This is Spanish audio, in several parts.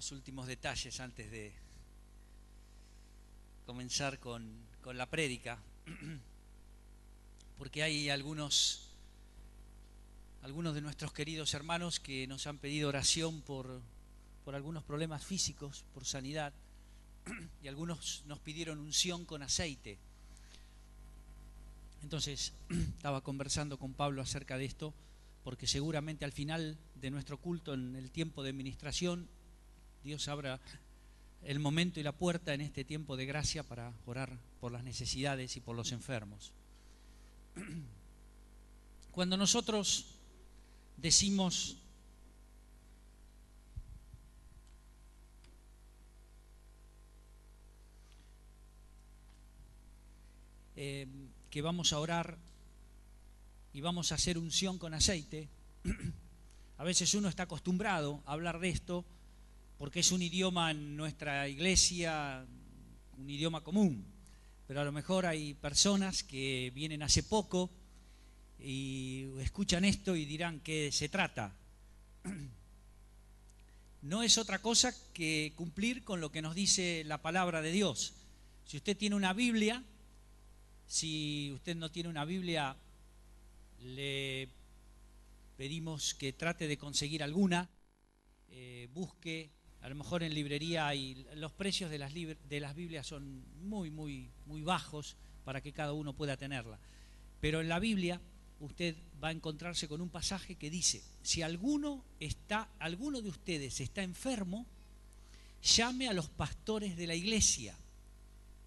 los últimos detalles antes de comenzar con la prédica, porque hay algunos de nuestros queridos hermanos que nos han pedido oración por algunos problemas físicos, por sanidad, y algunos nos pidieron unción con aceite. Entonces estaba conversando con Pablo acerca de esto, porque seguramente al final de nuestro culto, en el tiempo de ministración, Dios abra el momento y la puerta en este tiempo de gracia para orar por las necesidades y por los enfermos. Cuando nosotros decimos que vamos a orar y vamos a hacer unción con aceite, a veces uno está acostumbrado a hablar de esto porque es un idioma en nuestra iglesia, un idioma común, pero a lo mejor hay personas que vienen hace poco y escuchan esto y dirán: ¿qué se trata? No es otra cosa que cumplir con lo que nos dice la palabra de Dios. Si usted tiene una Biblia, si usted no tiene una Biblia, le pedimos que trate de conseguir alguna, busque, a lo mejor en librería, y los precios de las Biblias son muy bajos para que cada uno pueda tenerla. Pero en la Biblia usted va a encontrarse con un pasaje que dice: si alguno de ustedes está enfermo, llame a los pastores de la iglesia,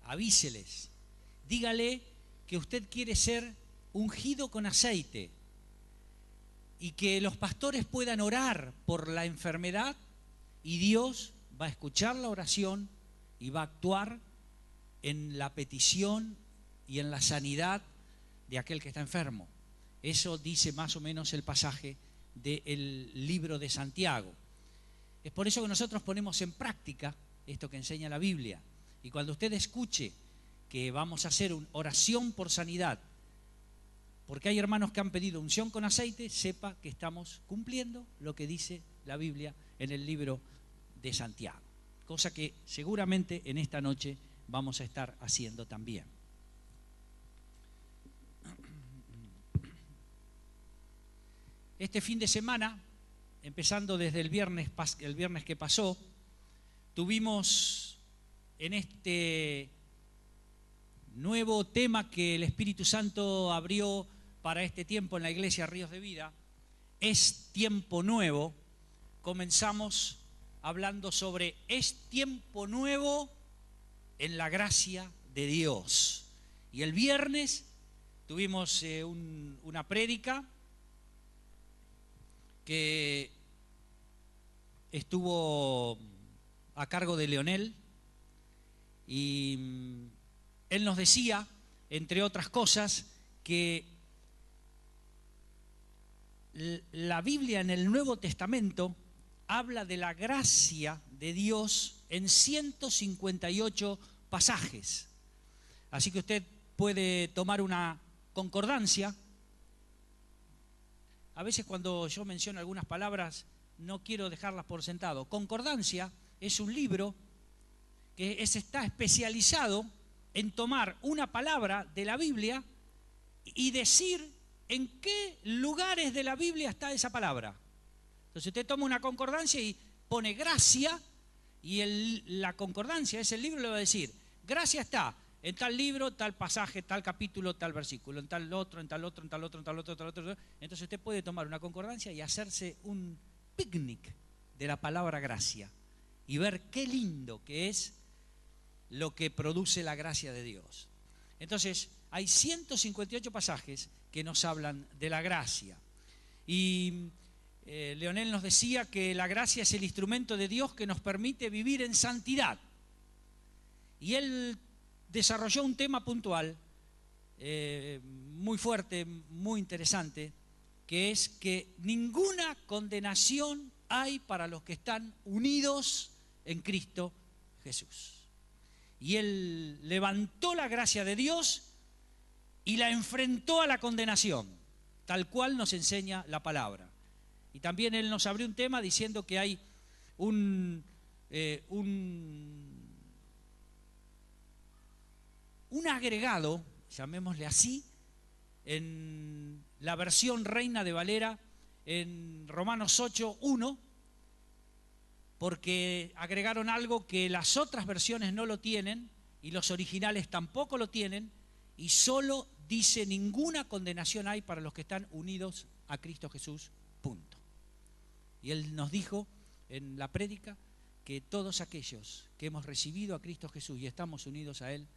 avíseles, dígale que usted quiere ser ungido con aceite y que los pastores puedan orar por la enfermedad, y Dios va a escuchar la oración y va a actuar en la petición y en la sanidad de aquel que está enfermo. Eso dice más o menos el pasaje del libro de Santiago. Es por eso que nosotros ponemos en práctica esto que enseña la Biblia. Y cuando usted escuche que vamos a hacer una oración por sanidad, porque hay hermanos que han pedido unción con aceite, sepa que estamos cumpliendo lo que dice la Biblia en el libro de Santiago, cosa que seguramente en esta noche vamos a estar haciendo también. Este fin de semana, empezando desde el viernes que pasó, tuvimos en este nuevo tema que el Espíritu Santo abrió para este tiempo en la Iglesia Ríos de Vida: es tiempo nuevo. Comenzamos hablando sobre es tiempo nuevo en la gracia de Dios. Y el viernes tuvimos una prédica que estuvo a cargo de Leonel, y él nos decía, entre otras cosas, que la Biblia en el Nuevo Testamento habla de la gracia de Dios en 158 pasajes. Así que usted puede tomar una concordancia. A veces cuando yo menciono algunas palabras no quiero dejarlas por sentado. Concordancia es un libro que está especializado en tomar una palabra de la Biblia y decir en qué lugares de la Biblia está esa palabra. Entonces usted toma una concordancia y pone gracia, y la concordancia es el libro, le va a decir: gracia está en tal libro, tal pasaje, tal capítulo, tal versículo, en tal otro, en tal otro, en tal otro, en tal otro, en tal otro. Entonces usted puede tomar una concordancia y hacerse un picnic de la palabra gracia y ver qué lindo que es lo que produce la gracia de Dios. Entonces hay 158 pasajes que nos hablan de la gracia. Y Leonel nos decía que la gracia es el instrumento de Dios que nos permite vivir en santidad. Y él desarrolló un tema puntual, muy fuerte, muy interesante, que es que ninguna condenación hay para los que están unidos en Cristo Jesús. Y él levantó la gracia de Dios y la enfrentó a la condenación, tal cual nos enseña la palabra. Y también él nos abrió un tema diciendo que hay un un agregado, llamémosle así, en la versión Reina de Valera, en Romanos 8:1, porque agregaron algo que las otras versiones no lo tienen y los originales tampoco lo tienen, y solo dice: ninguna condenación hay para los que están unidos a Cristo Jesús, punto. Y Él nos dijo en la prédica que todos aquellos que hemos recibido a Cristo Jesús y estamos unidos a Él,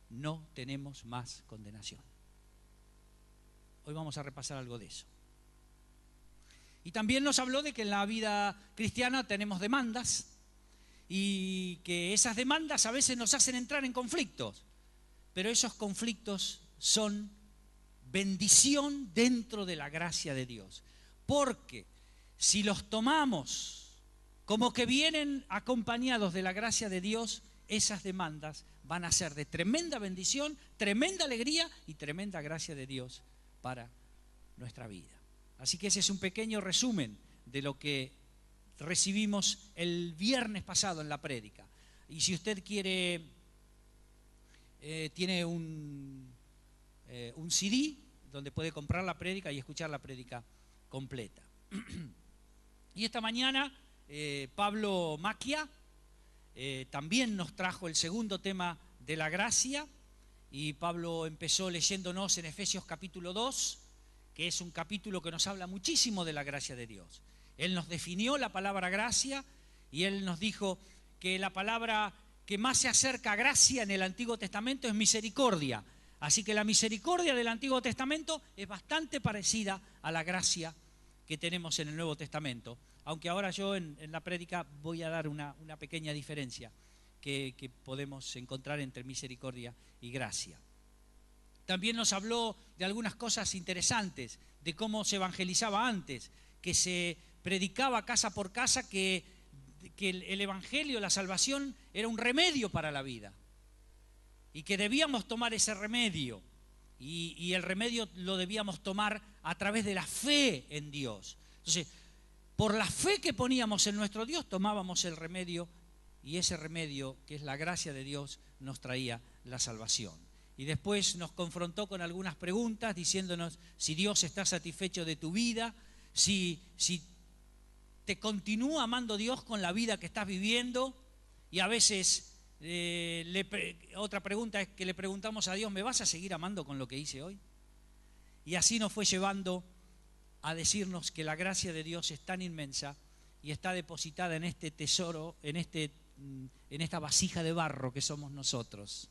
no tenemos más condenación. Hoy vamos a repasar algo de eso. Y también nos habló de que en la vida cristiana tenemos demandas y que esas demandas a veces nos hacen entrar en conflictos, pero esos conflictos son bendición dentro de la gracia de Dios. Porque si los tomamos como que vienen acompañados de la gracia de Dios, esas demandas van a ser de tremenda bendición, tremenda alegría y tremenda gracia de Dios para nuestra vida. Así que ese es un pequeño resumen de lo que recibimos el viernes pasado en la prédica. Y si usted quiere, tiene un CD donde puede comprar la prédica y escuchar la prédica completa. Y esta mañana Pablo Macchia también nos trajo el segundo tema de la gracia, y Pablo empezó leyéndonos en Efesios capítulo 2, que es un capítulo que nos habla muchísimo de la gracia de Dios. Él nos definió la palabra gracia y él nos dijo que la palabra que más se acerca a gracia en el Antiguo Testamento es misericordia. Así que la misericordia del Antiguo Testamento es bastante parecida a la gracia que tenemos en el Nuevo Testamento. Aunque ahora yo en la prédica voy a dar una pequeña diferencia que podemos encontrar entre misericordia y gracia. También nos habló de algunas cosas interesantes, de cómo se evangelizaba antes, que se predicaba casa por casa que el evangelio, la salvación, era un remedio para la vida y que debíamos tomar ese remedio, y el remedio lo debíamos tomar a través de la fe en Dios. Entonces, por la fe que poníamos en nuestro Dios, tomábamos el remedio, y ese remedio, que es la gracia de Dios, nos traía la salvación. Y después nos confrontó con algunas preguntas, diciéndonos si Dios está satisfecho de tu vida, si te continúa amando Dios con la vida que estás viviendo. Y a veces otra pregunta es que le preguntamos a Dios: ¿me vas a seguir amando con lo que hice hoy? Y así nos fue llevando a decirnos que la gracia de Dios es tan inmensa y está depositada en este tesoro, en esta vasija de barro que somos nosotros.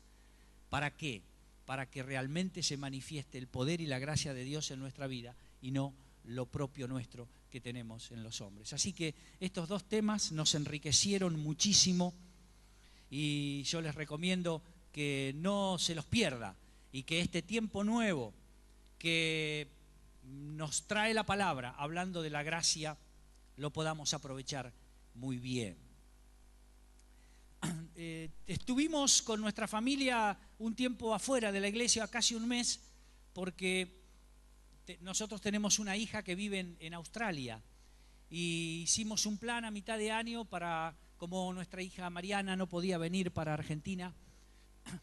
¿Para qué? Para que realmente se manifieste el poder y la gracia de Dios en nuestra vida y no lo propio nuestro que tenemos en los hombres. Así que estos dos temas nos enriquecieron muchísimo y yo les recomiendo que no se los pierda y que este tiempo nuevo que nos trae la palabra hablando de la gracia lo podamos aprovechar muy bien. Estuvimos con nuestra familia un tiempo afuera de la iglesia, casi un mes, porque nosotros tenemos una hija que vive en Australia, y hicimos un plan a mitad de año para, como nuestra hija Mariana no podía venir para Argentina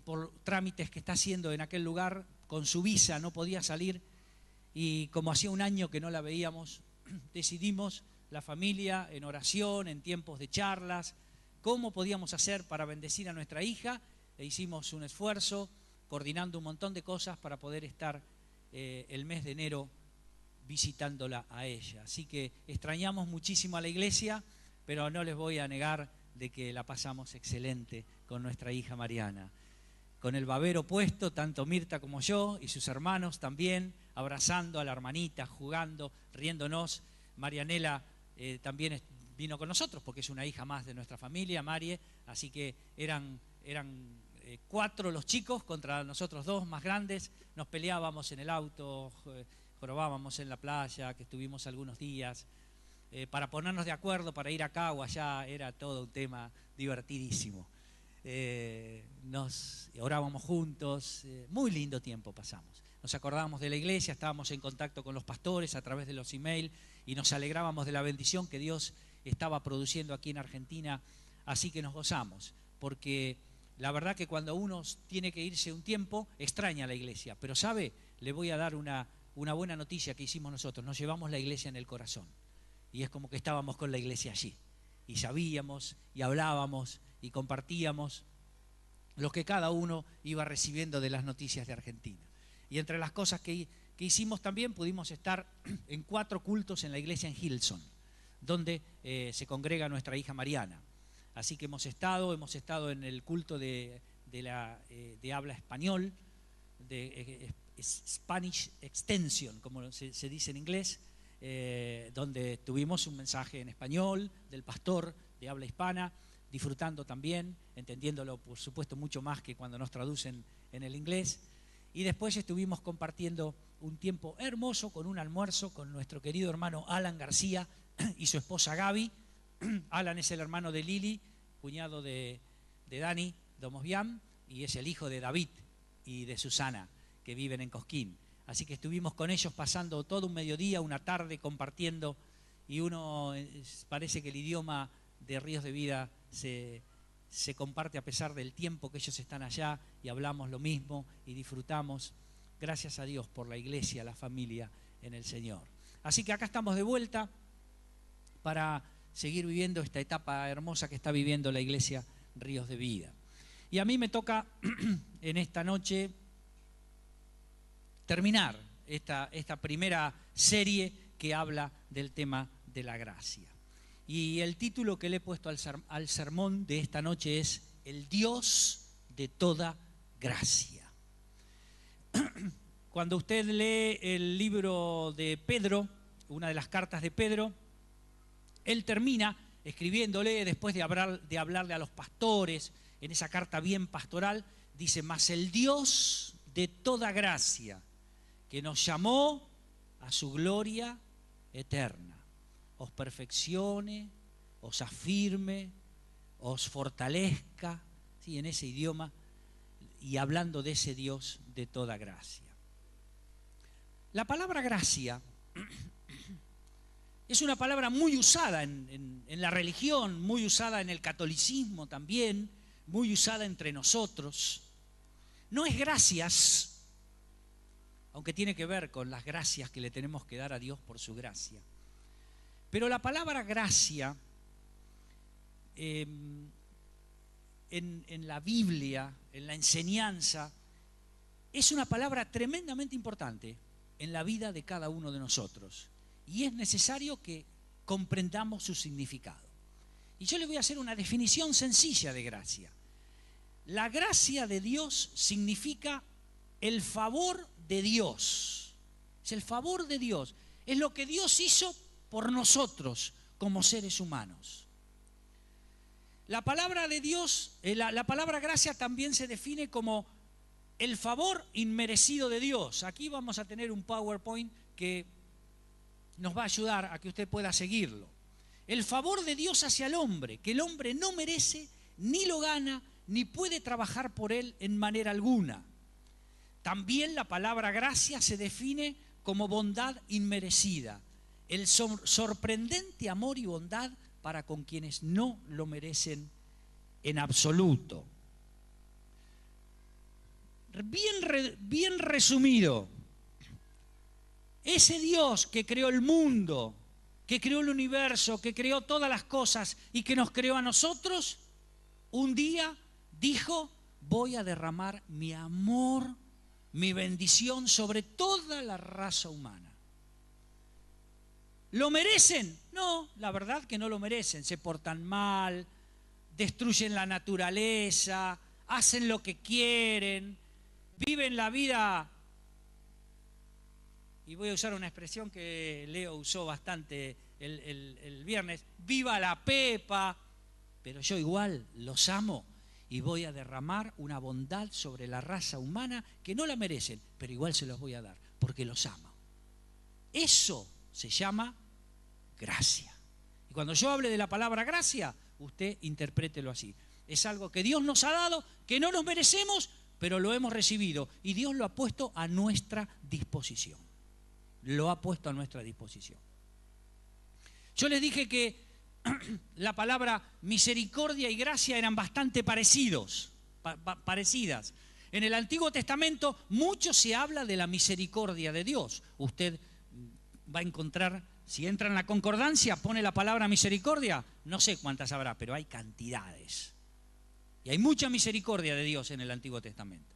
por trámites que está haciendo en aquel lugar, con su visa no podía salir, y como hacía un año que no la veíamos, decidimos la familia en oración, en tiempos de charlas, cómo podíamos hacer para bendecir a nuestra hija, e hicimos un esfuerzo coordinando un montón de cosas para poder estar el mes de enero visitándola a ella. Así que extrañamos muchísimo a la iglesia, pero no les voy a negar de que la pasamos excelente con nuestra hija Mariana. Con el babero puesto, tanto Mirta como yo y sus hermanos también, abrazando a la hermanita, jugando, riéndonos. Marianela también vino con nosotros porque es una hija más de nuestra familia, Marie, así que eran 4 los chicos contra nosotros 2 más grandes. Nos peleábamos en el auto, jorobábamos en la playa, que estuvimos algunos días, para ponernos de acuerdo para ir acá o allá, era todo un tema divertidísimo. Nos orábamos juntos, muy lindo tiempo pasamos. Nos acordábamos de la iglesia, estábamos en contacto con los pastores a través de los emails y nos alegrábamos de la bendición que Dios estaba produciendo aquí en Argentina así que nos gozamos, porque la verdad que cuando uno tiene que irse un tiempo, extraña la iglesia. Pero ¿sabe? Le voy a dar una buena noticia que hicimos nosotros. Nos llevamos la iglesia en el corazón. Y es como que estábamos con la iglesia allí. Y sabíamos, y hablábamos, y compartíamos lo que cada uno iba recibiendo de las noticias de Argentina. Y entre las cosas que hicimos también, pudimos estar en 4 cultos en la iglesia en Hillsong, donde se congrega nuestra hija Mariana. Así que hemos estado en el culto de habla español, de Spanish Extension, como se dice en inglés, donde tuvimos un mensaje en español del pastor de habla hispana, disfrutando también, entendiéndolo por supuesto mucho más que cuando nos traducen en el inglés. Y después estuvimos compartiendo un tiempo hermoso con un almuerzo con nuestro querido hermano Alan García y su esposa Gaby. Alan es el hermano de Lili, cuñado de Dani Domosbian, y es el hijo de David y de Susana, que viven en Cosquín. Así que estuvimos con ellos pasando todo un mediodía, una tarde compartiendo, y parece que el idioma de Ríos de Vida se comparte a pesar del tiempo que ellos están allá, y hablamos lo mismo y disfrutamos. Gracias a Dios por la iglesia, la familia en el Señor. Así que acá estamos de vuelta para seguir viviendo esta etapa hermosa que está viviendo la iglesia Ríos de Vida. Y a mí me toca en esta noche terminar esta primera serie que habla del tema de la gracia. Y el título que le he puesto al sermón de esta noche es El Dios de toda gracia. Cuando usted lee el libro de Pedro, una de las cartas de Pedro, él termina escribiéndole, después de hablarle a los pastores, en esa carta bien pastoral, dice: mas el Dios de toda gracia, que nos llamó a su gloria eterna, os perfeccione, os afirme, os fortalezca, ¿sí? En ese idioma, y hablando de ese Dios de toda gracia. La palabra gracia es una palabra muy usada en la religión, muy usada en el catolicismo también, muy usada entre nosotros. No es gracias, aunque tiene que ver con las gracias que le tenemos que dar a Dios por su gracia. Pero la palabra gracia en la Biblia, en la enseñanza, es una palabra tremendamente importante en la vida de cada uno de nosotros. Y es necesario que comprendamos su significado. Y yo le voy a hacer una definición sencilla de gracia. La gracia de Dios significa el favor de Dios. Es el favor de Dios. Es lo que Dios hizo por nosotros como seres humanos. La palabra de Dios, la palabra gracia también se define como el favor inmerecido de Dios. Aquí vamos a tener un PowerPoint que nos va a ayudar a que usted pueda seguirlo. El favor de Dios hacia el hombre, que el hombre no merece, ni lo gana, ni puede trabajar por él en manera alguna. También la palabra gracia se define como bondad inmerecida, el sorprendente amor y bondad para con quienes no lo merecen en absoluto. Bien resumido, ese Dios que creó el mundo, que creó el universo, que creó todas las cosas y que nos creó a nosotros, un día dijo: voy a derramar mi amor, mi bendición sobre toda la raza humana. ¿Lo merecen? No, la verdad que no lo merecen. Se portan mal, destruyen la naturaleza, hacen lo que quieren, viven la vida. Y voy a usar una expresión que Leo usó bastante el viernes: viva la pepa. Pero yo igual los amo y voy a derramar una bondad sobre la raza humana que no la merecen, pero igual se los voy a dar porque los amo. Eso se llama gracia. Y cuando yo hable de la palabra gracia, usted interprételo así. Es algo que Dios nos ha dado, que no nos merecemos, pero lo hemos recibido. Y Dios lo ha puesto a nuestra disposición. Lo ha puesto a nuestra disposición. Yo les dije que la palabra misericordia y gracia eran bastante parecidas. En el Antiguo Testamento mucho se habla de la misericordia de Dios. Usted va a encontrar, si entra en la concordancia, pone la palabra misericordia, no sé cuántas habrá, pero hay cantidades. Y hay mucha misericordia de Dios en el Antiguo Testamento.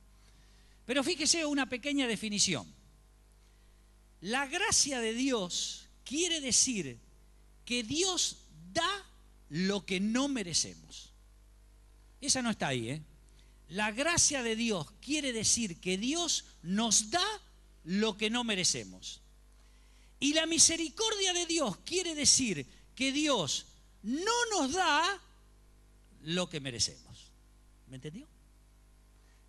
Pero fíjese una pequeña definición. La gracia de Dios quiere decir que Dios da lo que no merecemos. Esa no está ahí, ¿eh? La gracia de Dios quiere decir que Dios nos da lo que no merecemos. Y la misericordia de Dios quiere decir que Dios no nos da lo que merecemos. ¿Me entendió?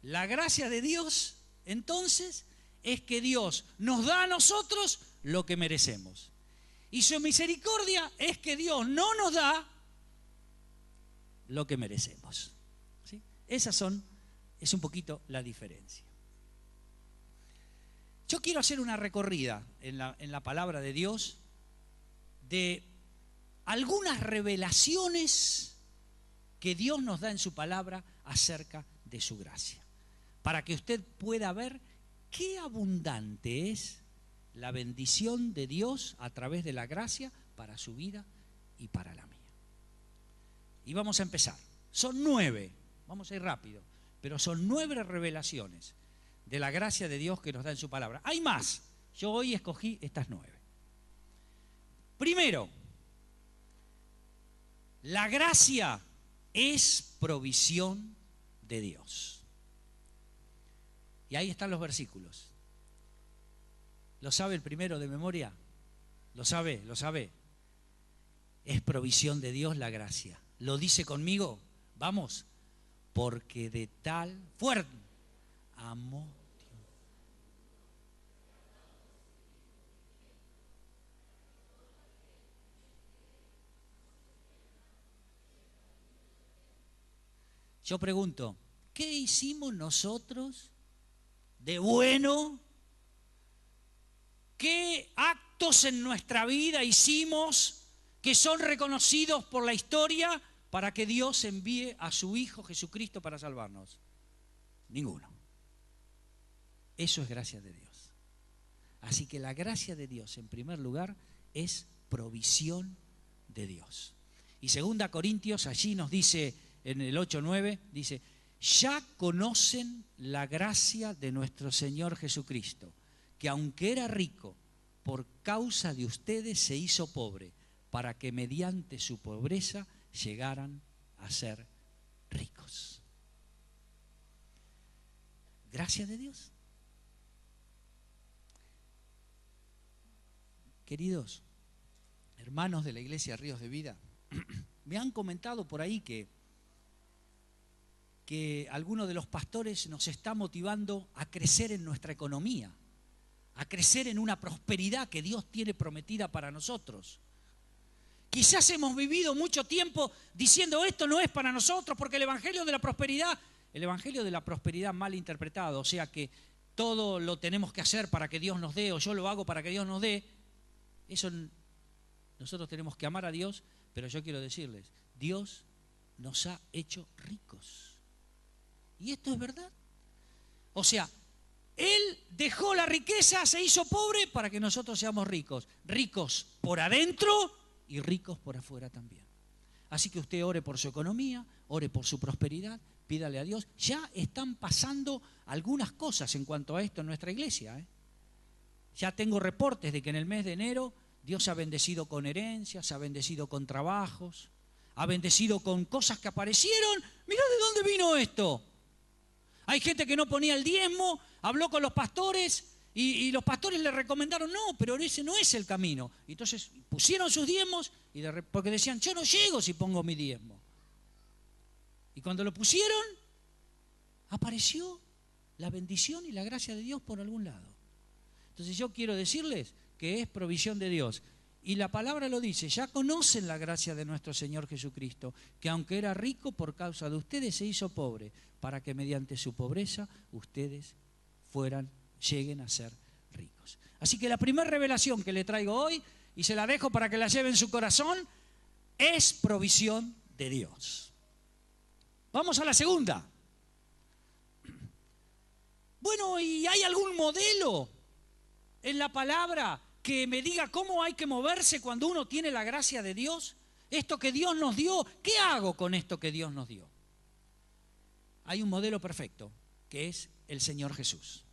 La gracia de Dios, entonces, es que Dios nos da a nosotros lo que merecemos. Y su misericordia es que Dios no nos da lo que merecemos. ¿Sí? Es un poquito la diferencia. Yo quiero hacer una recorrida en la palabra de Dios de algunas revelaciones que Dios nos da en su palabra acerca de su gracia, para que usted pueda ver qué abundante es la bendición de Dios a través de la gracia para su vida y para la mía. Y vamos a empezar. Son 9, vamos a ir rápido, pero son 9 revelaciones de la gracia de Dios que nos da en su palabra. Hay más, yo hoy escogí estas 9. Primero, la gracia es provisión de Dios. Y ahí están los versículos. ¿Lo sabe el primero de memoria? ¿Lo sabe? ¿Lo sabe? Es provisión de Dios la gracia. ¿Lo dice conmigo? Vamos. Porque de tal fuerte amó Dios. Yo pregunto, ¿qué hicimos nosotros de bueno? ¿Qué actos en nuestra vida hicimos que son reconocidos por la historia para que Dios envíe a su Hijo Jesucristo para salvarnos? Ninguno. Eso es gracia de Dios. Así que la gracia de Dios, en primer lugar, es provisión de Dios. Y 2 Corintios, allí nos dice, en el 8:9, dice, ya conocen la gracia de nuestro Señor Jesucristo, que aunque era rico, por causa de ustedes se hizo pobre, para que mediante su pobreza llegaran a ser ricos. Gracia de Dios. Queridos hermanos de la Iglesia Ríos de Vida, me han comentado por ahí que alguno de los pastores nos está motivando a crecer en nuestra economía, a crecer en una prosperidad que Dios tiene prometida para nosotros. Quizás hemos vivido mucho tiempo diciendo esto no es para nosotros porque el evangelio de la prosperidad mal interpretado, o sea que todo lo tenemos que hacer para que Dios nos dé o yo lo hago para que Dios nos dé, eso nosotros tenemos que amar a Dios, pero yo quiero decirles, Dios nos ha hecho ricos. Y esto es verdad. O sea, Él dejó la riqueza, se hizo pobre para que nosotros seamos ricos. Ricos por adentro y ricos por afuera también. Así que usted ore por su economía, ore por su prosperidad, pídale a Dios. Ya están pasando algunas cosas en cuanto a esto en nuestra iglesia, ¿eh? Ya tengo reportes de que en el mes de enero Dios ha bendecido con herencias, ha bendecido con trabajos, ha bendecido con cosas que aparecieron. Mirá de dónde vino esto. Hay gente que no ponía el diezmo, habló con los pastores y los pastores le recomendaron, no, pero ese no es el camino. Y entonces pusieron sus diezmos porque decían, yo no llego si pongo mi diezmo. Y cuando lo pusieron, apareció la bendición y la gracia de Dios por algún lado. Entonces yo quiero decirles que es provisión de Dios. Y la palabra lo dice, ya conocen la gracia de nuestro Señor Jesucristo, que aunque era rico por causa de ustedes se hizo pobre, para que mediante su pobreza ustedes lleguen a ser ricos. Así que la primera revelación que le traigo hoy, y se la dejo para que la lleve en su corazón, es provisión de Dios. Vamos a la segunda. Bueno, ¿y hay algún modelo en la palabra que me diga cómo hay que moverse cuando uno tiene la gracia de Dios? Esto que Dios nos dio, ¿qué hago con esto que Dios nos dio? Hay un modelo perfecto, que es el Señor Jesús.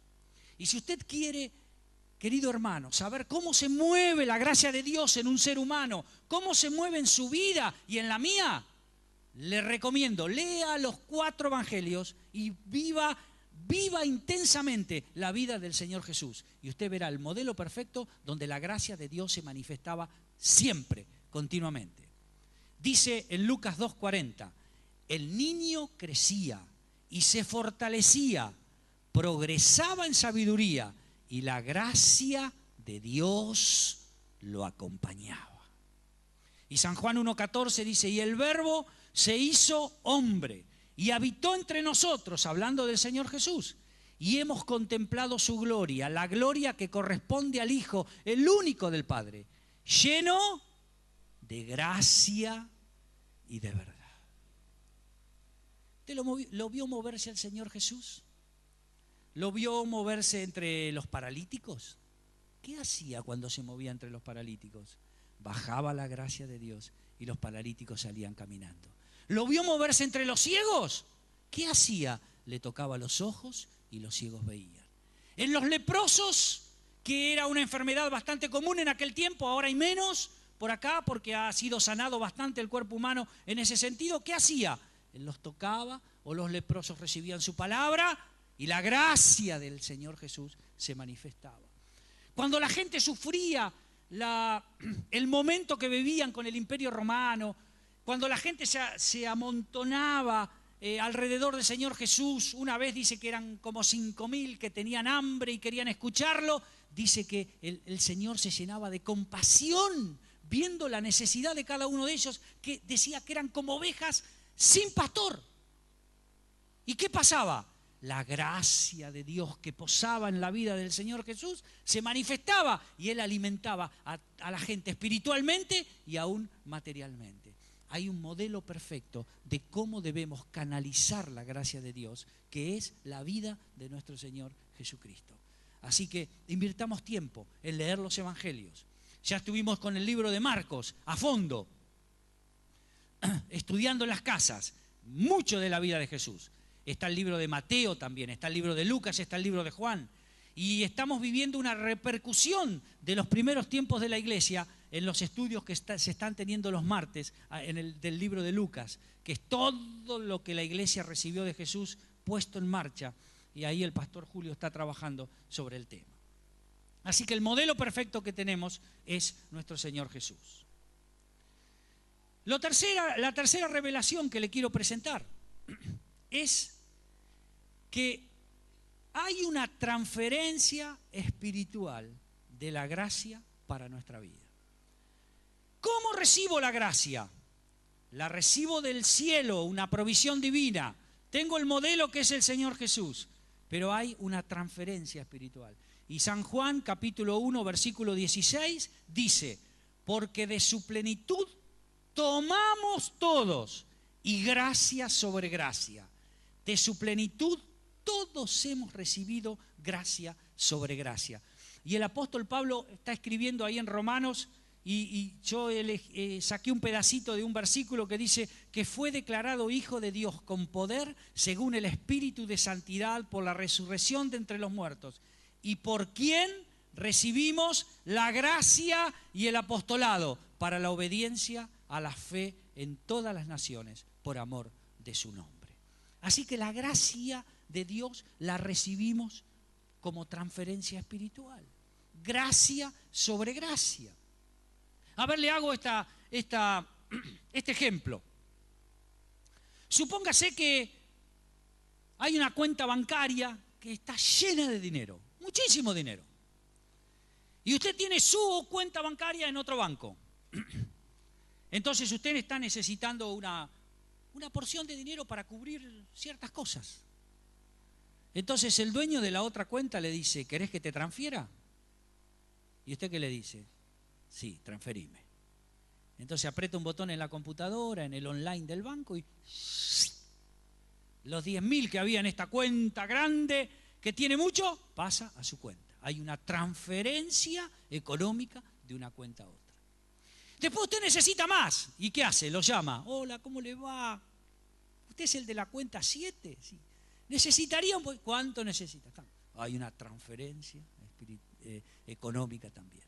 Y si usted quiere, querido hermano, saber cómo se mueve la gracia de Dios en un ser humano, cómo se mueve en su vida y en la mía, le recomiendo, lea los 4 evangelios y viva intensamente la vida del Señor Jesús. Y usted verá el modelo perfecto donde la gracia de Dios se manifestaba siempre, continuamente. Dice en Lucas 2:40, el niño crecía y se fortalecía, progresaba en sabiduría y la gracia de Dios lo acompañaba. Y San Juan 1:14 dice, y el Verbo se hizo hombre y habitó entre nosotros, hablando del Señor Jesús, y hemos contemplado su gloria, la gloria que corresponde al Hijo, el único del Padre, lleno de gracia y de verdad. ¿Usted lo vio moverse al Señor Jesús? ¿Lo vio moverse entre los paralíticos? ¿Qué hacía cuando se movía entre los paralíticos? Bajaba la gracia de Dios y los paralíticos salían caminando. ¿Lo vio moverse entre los ciegos? ¿Qué hacía? Le tocaba los ojos y los ciegos veían. En los leprosos, que era una enfermedad bastante común en aquel tiempo, ahora hay menos por acá porque ha sido sanado bastante el cuerpo humano en ese sentido, ¿qué hacía? Él los tocaba o los leprosos recibían su palabra y la gracia del Señor Jesús se manifestaba. Cuando la gente sufría el momento que vivían con el Imperio Romano, cuando la gente se amontonaba alrededor del Señor Jesús, una vez dice que eran como 5.000 que tenían hambre y querían escucharlo, dice que el Señor se llenaba de compasión viendo la necesidad de cada uno de ellos, que decía que eran como ovejas sin pastor. ¿Y qué pasaba? La gracia de Dios que posaba en la vida del Señor Jesús se manifestaba y Él alimentaba a la gente espiritualmente y aún materialmente. Hay un modelo perfecto de cómo debemos canalizar la gracia de Dios, que es la vida de nuestro Señor Jesucristo. Así que invirtamos tiempo en leer los evangelios. Ya estuvimos con el libro de Marcos a fondo, estudiando en las casas mucho de la vida de Jesús. Está el libro de Mateo también, está el libro de Lucas, está el libro de Juan. Y estamos viviendo una repercusión de los primeros tiempos de la iglesia en los estudios que se están teniendo los martes del libro de Lucas, que es todo lo que la iglesia recibió de Jesús puesto en marcha. Y ahí el pastor Julio está trabajando sobre el tema. Así que el modelo perfecto que tenemos es nuestro Señor Jesús. La tercera revelación que le quiero presentar es que hay una transferencia espiritual de la gracia para nuestra vida. ¿Cómo recibo la gracia? La recibo del cielo, una provisión divina. Tengo el modelo que es el Señor Jesús, pero hay una transferencia espiritual. Y San Juan, capítulo 1, versículo 16, dice, porque de su plenitud tomamos todos, y gracia sobre gracia. De su plenitud todos hemos recibido gracia sobre gracia. Y el apóstol Pablo está escribiendo ahí en Romanos, y yo saqué un pedacito de un versículo que dice que fue declarado Hijo de Dios con poder según el Espíritu de Santidad por la resurrección de entre los muertos, y por quien recibimos la gracia y el apostolado para la obediencia a la fe en todas las naciones por amor de su nombre. Así que la gracia de Dios la recibimos como transferencia espiritual. Gracia sobre gracia. A ver, le hago este ejemplo. Supóngase que hay una cuenta bancaria que está llena de dinero, muchísimo dinero. Y usted tiene su cuenta bancaria en otro banco. Entonces usted está necesitando una porción de dinero para cubrir ciertas cosas. Entonces el dueño de la otra cuenta le dice, ¿querés que te transfiera? ¿Y usted qué le dice? Sí, transferime. Entonces aprieta un botón en la computadora, en el online del banco y los 10.000 que había en esta cuenta grande, que tiene mucho, pasa a su cuenta. Hay una transferencia económica de una cuenta a otra. Después usted necesita más. ¿Y qué hace? Lo llama. Hola, ¿cómo le va? ¿Usted es el de la cuenta 7? Sí. ¿Necesitaría un poco? ¿Cuánto necesita? Hay una transferencia económica también.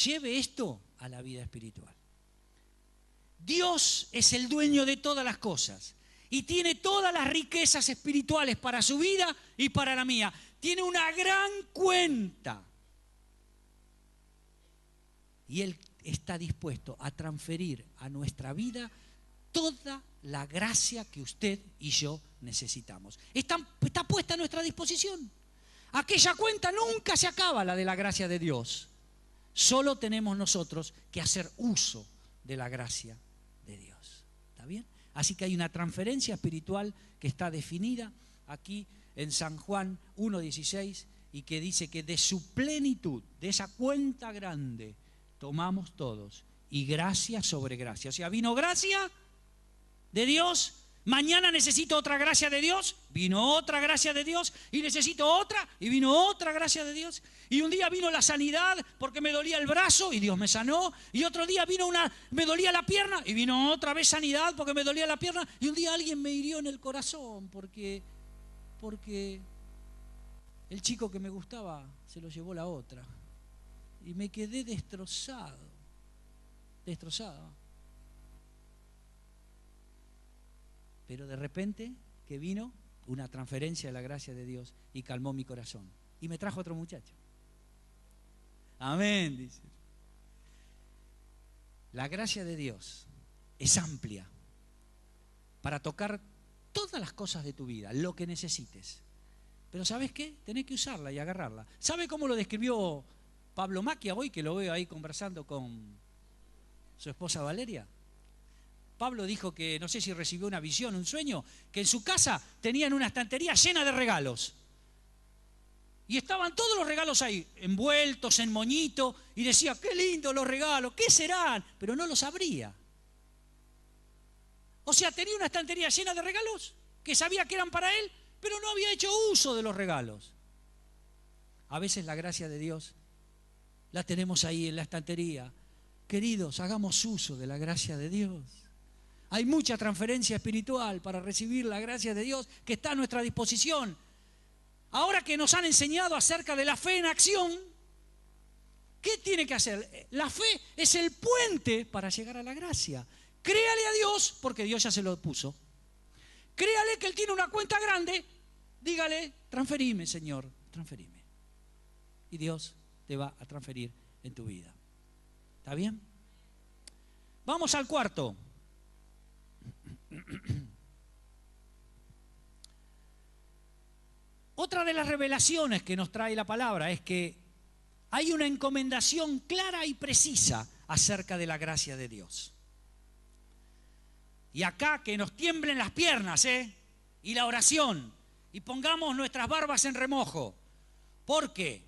Lleve esto a la vida espiritual. Dios es el dueño de todas las cosas y tiene todas las riquezas espirituales para su vida y para la mía. Tiene una gran cuenta. Y Él está dispuesto a transferir a nuestra vida toda la gracia que usted y yo necesitamos. Está puesta a nuestra disposición. Aquella cuenta nunca se acaba, la de la gracia de Dios. Solo tenemos nosotros que hacer uso de la gracia de Dios. ¿Está bien? Así que hay una transferencia espiritual que está definida aquí en San Juan 1:16 y que dice que de su plenitud, de esa cuenta grande, tomamos todos y gracia sobre gracia. O sea, vino gracia de Dios. Mañana necesito otra gracia de Dios, vino otra gracia de Dios, y necesito otra, y vino otra gracia de Dios. Y un día vino la sanidad porque me dolía el brazo y Dios me sanó, y otro día me dolía la pierna y vino otra vez sanidad porque me dolía la pierna, y un día alguien me hirió en el corazón porque el chico que me gustaba se lo llevó la otra y me quedé destrozado. Pero de repente que vino una transferencia de la gracia de Dios y calmó mi corazón. Y me trajo otro muchacho. Amén, dice. La gracia de Dios es amplia para tocar todas las cosas de tu vida, lo que necesites. Pero ¿sabes qué? Tenés que usarla y agarrarla. ¿Sabe cómo lo describió Pablo Macchia hoy, que lo veo ahí conversando con su esposa Valeria? Pablo dijo que, no sé si recibió una visión, un sueño, que en su casa tenían una estantería llena de regalos. Y estaban todos los regalos ahí, envueltos en moñito, y decía, qué lindos los regalos, ¿qué serán? Pero no los abría. O sea, tenía una estantería llena de regalos, que sabía que eran para él, pero no había hecho uso de los regalos. A veces la gracia de Dios la tenemos ahí en la estantería. Queridos, hagamos uso de la gracia de Dios. Hay mucha transferencia espiritual para recibir la gracia de Dios que está a nuestra disposición. Ahora que nos han enseñado acerca de la fe en acción, ¿qué tiene que hacer? La fe es el puente para llegar a la gracia. Créale a Dios porque Dios ya se lo puso. Créale que Él tiene una cuenta grande. Dígale, transferime, Señor, transferime. Y Dios te va a transferir en tu vida. ¿Está bien? Vamos al cuarto. Otra de las revelaciones que nos trae la palabra es que hay una encomendación clara y precisa acerca de la gracia de Dios. Y acá que nos tiemblen las piernas, y la oración, y pongamos nuestras barbas en remojo, porque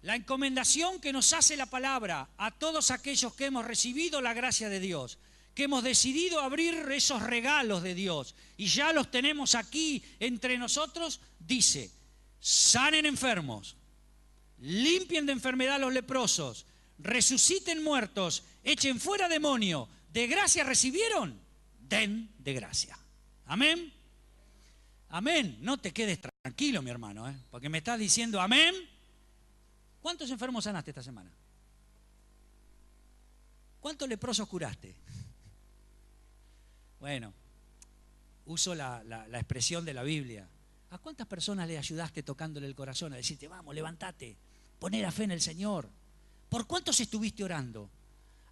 la encomendación que nos hace la palabra a todos aquellos que hemos recibido la gracia de Dios, que hemos decidido abrir esos regalos de Dios y ya los tenemos aquí entre nosotros, dice, sanen enfermos, limpien de enfermedad a los leprosos, resuciten muertos, echen fuera demonio, de gracia recibieron, den de gracia. Amén. Amén. No te quedes tranquilo, mi hermano, porque me estás diciendo amén. ¿Cuántos enfermos sanaste esta semana? ¿Cuántos leprosos curaste? Bueno, uso la expresión de la Biblia. ¿A cuántas personas le ayudaste tocándole el corazón a decirte, vamos, levántate, poné la fe en el Señor? ¿Por cuántos estuviste orando?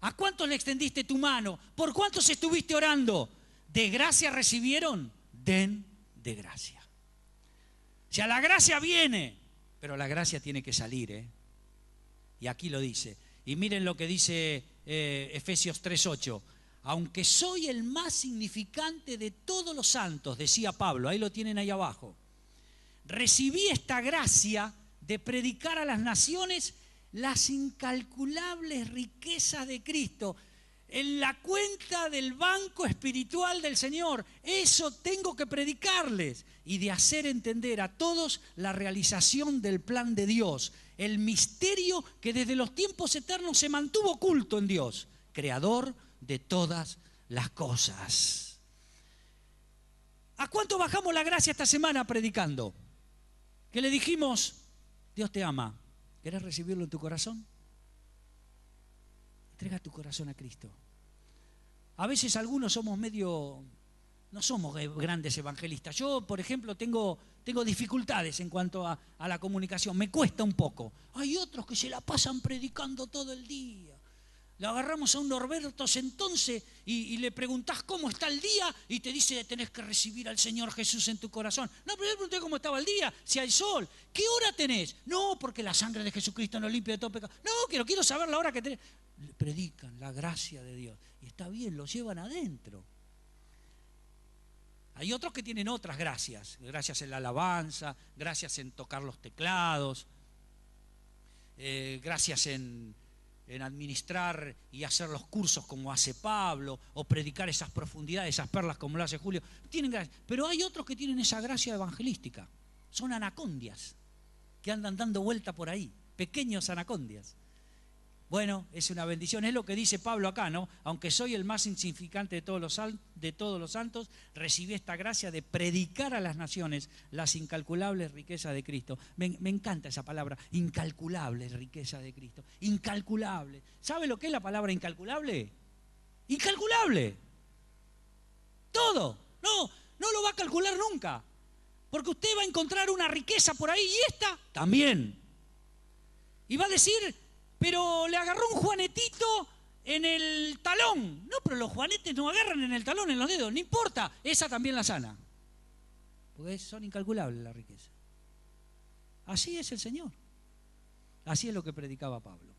¿A cuántos le extendiste tu mano? ¿Por cuántos estuviste orando? ¿De gracia recibieron? Den de gracia. O sea, la gracia viene, pero la gracia tiene que salir, Y aquí lo dice. Y miren lo que dice Efesios 3:8. Aunque soy el más significante de todos los santos, decía Pablo, ahí lo tienen ahí abajo, recibí esta gracia de predicar a las naciones las incalculables riquezas de Cristo. en la cuenta del banco espiritual del Señor. Eso tengo que predicarles y de hacer entender a todos la realización del plan de Dios, el misterio que desde los tiempos eternos se mantuvo oculto en Dios, creador de todas las cosas. ¿A cuánto bajamos la gracia esta semana predicando? Que le dijimos, Dios te ama, ¿querés recibirlo en tu corazón? Entrega tu corazón a Cristo. A veces algunos somos no somos grandes evangelistas. Yo, por ejemplo, tengo dificultades en cuanto a la comunicación. Me cuesta un poco. Hay otros que se la pasan predicando todo el día. Le agarramos a un Norberto entonces y le preguntás cómo está el día y te dice tenés que recibir al Señor Jesús en tu corazón. No, pero yo pregunté cómo estaba el día, si hay sol. ¿Qué hora tenés? No, porque la sangre de Jesucristo nos limpia de todo pecado. No, quiero saber la hora que tenés. Le predican la gracia de Dios. Y está bien, lo llevan adentro. Hay otros que tienen otras gracias. Gracias en la alabanza, gracias en tocar los teclados, gracias en administrar y hacer los cursos como hace Pablo, o predicar esas profundidades, esas perlas como lo hace Julio. Tienen gracia. Pero hay otros que tienen esa gracia evangelística. Son anacondias que andan dando vuelta por ahí, pequeños anacondias. Bueno, es una bendición, es lo que dice Pablo acá, ¿no? Aunque soy el más insignificante de todos los santos, recibí esta gracia de predicar a las naciones las incalculables riquezas de Cristo. Me encanta esa palabra, incalculable riqueza de Cristo. Incalculable. ¿Sabe lo que es la palabra incalculable? Incalculable. Todo. No lo va a calcular nunca. Porque usted va a encontrar una riqueza por ahí y esta también. Y va a decir, pero le agarró un juanetito en el talón. No, pero los juanetes no agarran en el talón, en los dedos. No importa, esa también la sana. Porque son incalculables la riqueza. Así es el Señor. Así es lo que predicaba Pablo.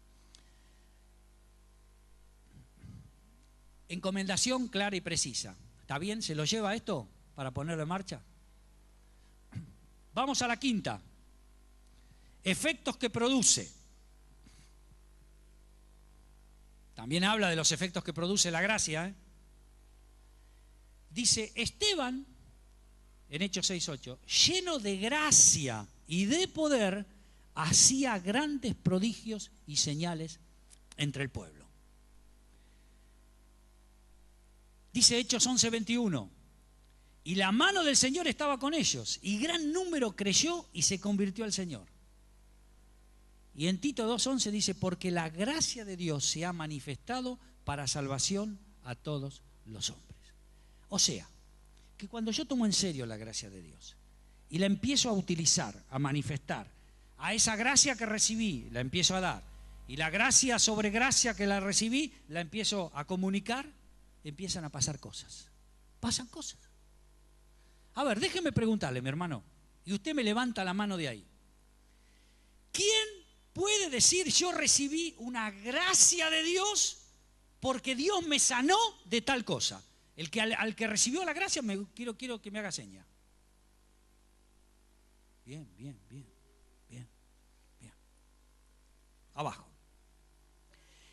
Encomendación clara y precisa. ¿Está bien? ¿Se lo lleva esto para ponerlo en marcha? Vamos a la quinta. Efectos que produce. También habla de los efectos que produce la gracia. Dice, Esteban, en Hechos 6:8, lleno de gracia y de poder, hacía grandes prodigios y señales entre el pueblo. Dice Hechos 11:21, y la mano del Señor estaba con ellos, y gran número creyó y se convirtió al Señor. Y en Tito 2:11 dice, porque la gracia de Dios se ha manifestado para salvación a todos los hombres. O sea, que cuando yo tomo en serio la gracia de Dios y la empiezo a utilizar, a manifestar, a esa gracia que recibí, la empiezo a dar, y la gracia sobre gracia que la recibí, la empiezo a comunicar, empiezan a pasar cosas. Pasan cosas. A ver, déjeme preguntarle, mi hermano, y usted me levanta la mano de ahí. ¿Quién puede decir yo recibí una gracia de Dios porque Dios me sanó de tal cosa? El que al que recibió la gracia, quiero que me haga seña. Bien. Abajo.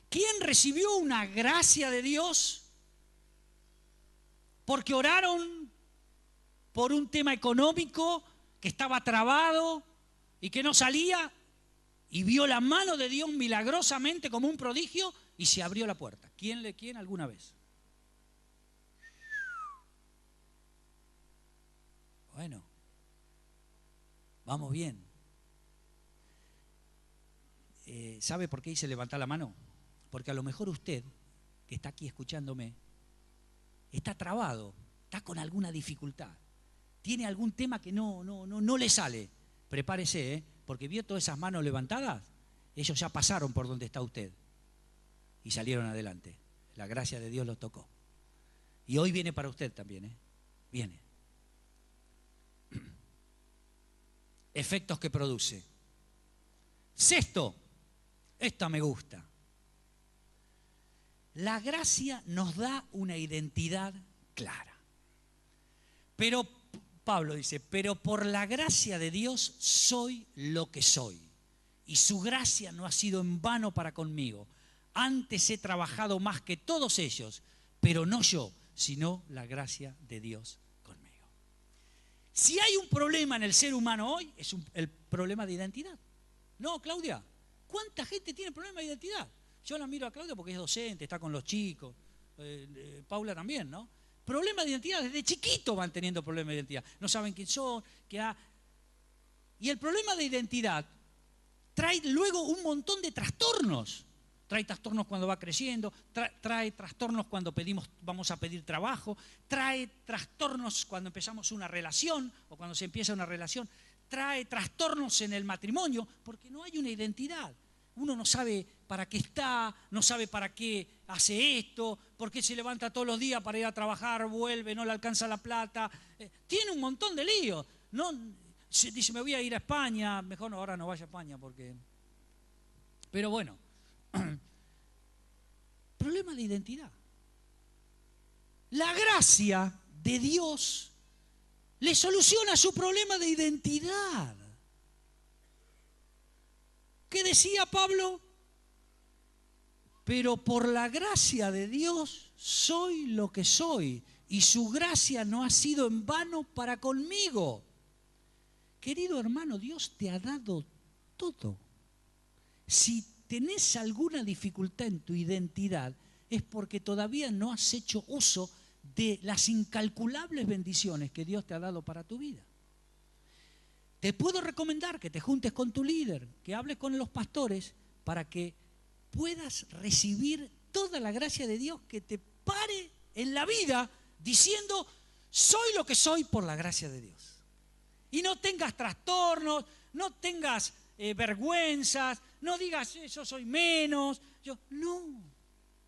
¿Quién recibió una gracia de Dios porque oraron por un tema económico que estaba trabado y que no salía? Y vio la mano de Dios milagrosamente como un prodigio y se abrió la puerta. ¿Quién alguna vez? Bueno, vamos bien. ¿Sabe por qué hice levantar la mano? Porque a lo mejor usted, que está aquí escuchándome, está trabado, está con alguna dificultad, tiene algún tema que no le sale. Prepárese, porque vio todas esas manos levantadas, ellos ya pasaron por donde está usted y salieron adelante. La gracia de Dios los tocó. Y hoy viene para usted también, viene. Efectos que produce. Sexto, esta me gusta. La gracia nos da una identidad clara. Pero Pablo dice, pero por la gracia de Dios soy lo que soy. Y su gracia no ha sido en vano para conmigo. Antes he trabajado más que todos ellos, pero no yo, sino la gracia de Dios conmigo. Si hay un problema en el ser humano hoy, es el problema de identidad. No, Claudia, ¿cuánta gente tiene problema de identidad? Yo la miro a Claudia porque es docente, está con los chicos, Paula también, ¿no? Problema de identidad, desde chiquito van teniendo problemas de identidad. No saben quién son, Y el problema de identidad trae luego un montón de trastornos. Trae trastornos cuando va creciendo, trae trastornos cuando vamos a pedir trabajo, trae trastornos cuando empezamos una relación o cuando se empieza una relación, trae trastornos en el matrimonio porque no hay una identidad. Uno no sabe para qué está, no sabe para qué hace esto, por qué se levanta todos los días para ir a trabajar, vuelve, no le alcanza la plata. Tiene un montón de líos. No, dice, me voy a ir a España, mejor ahora no vaya a España porque... Pero bueno, problema de identidad. La gracia de Dios le soluciona su problema de identidad. ¿Qué decía Pablo? Pero por la gracia de Dios soy lo que soy, y su gracia no ha sido en vano para conmigo. Querido hermano, Dios te ha dado todo. Si tenés alguna dificultad en tu identidad, es porque todavía no has hecho uso de las incalculables bendiciones que Dios te ha dado para tu vida. Te puedo recomendar que te juntes con tu líder, que hables con los pastores para que puedas recibir toda la gracia de Dios que te pare en la vida diciendo, soy lo que soy por la gracia de Dios. Y no tengas trastornos, no tengas vergüenzas, no digas, yo soy menos. No,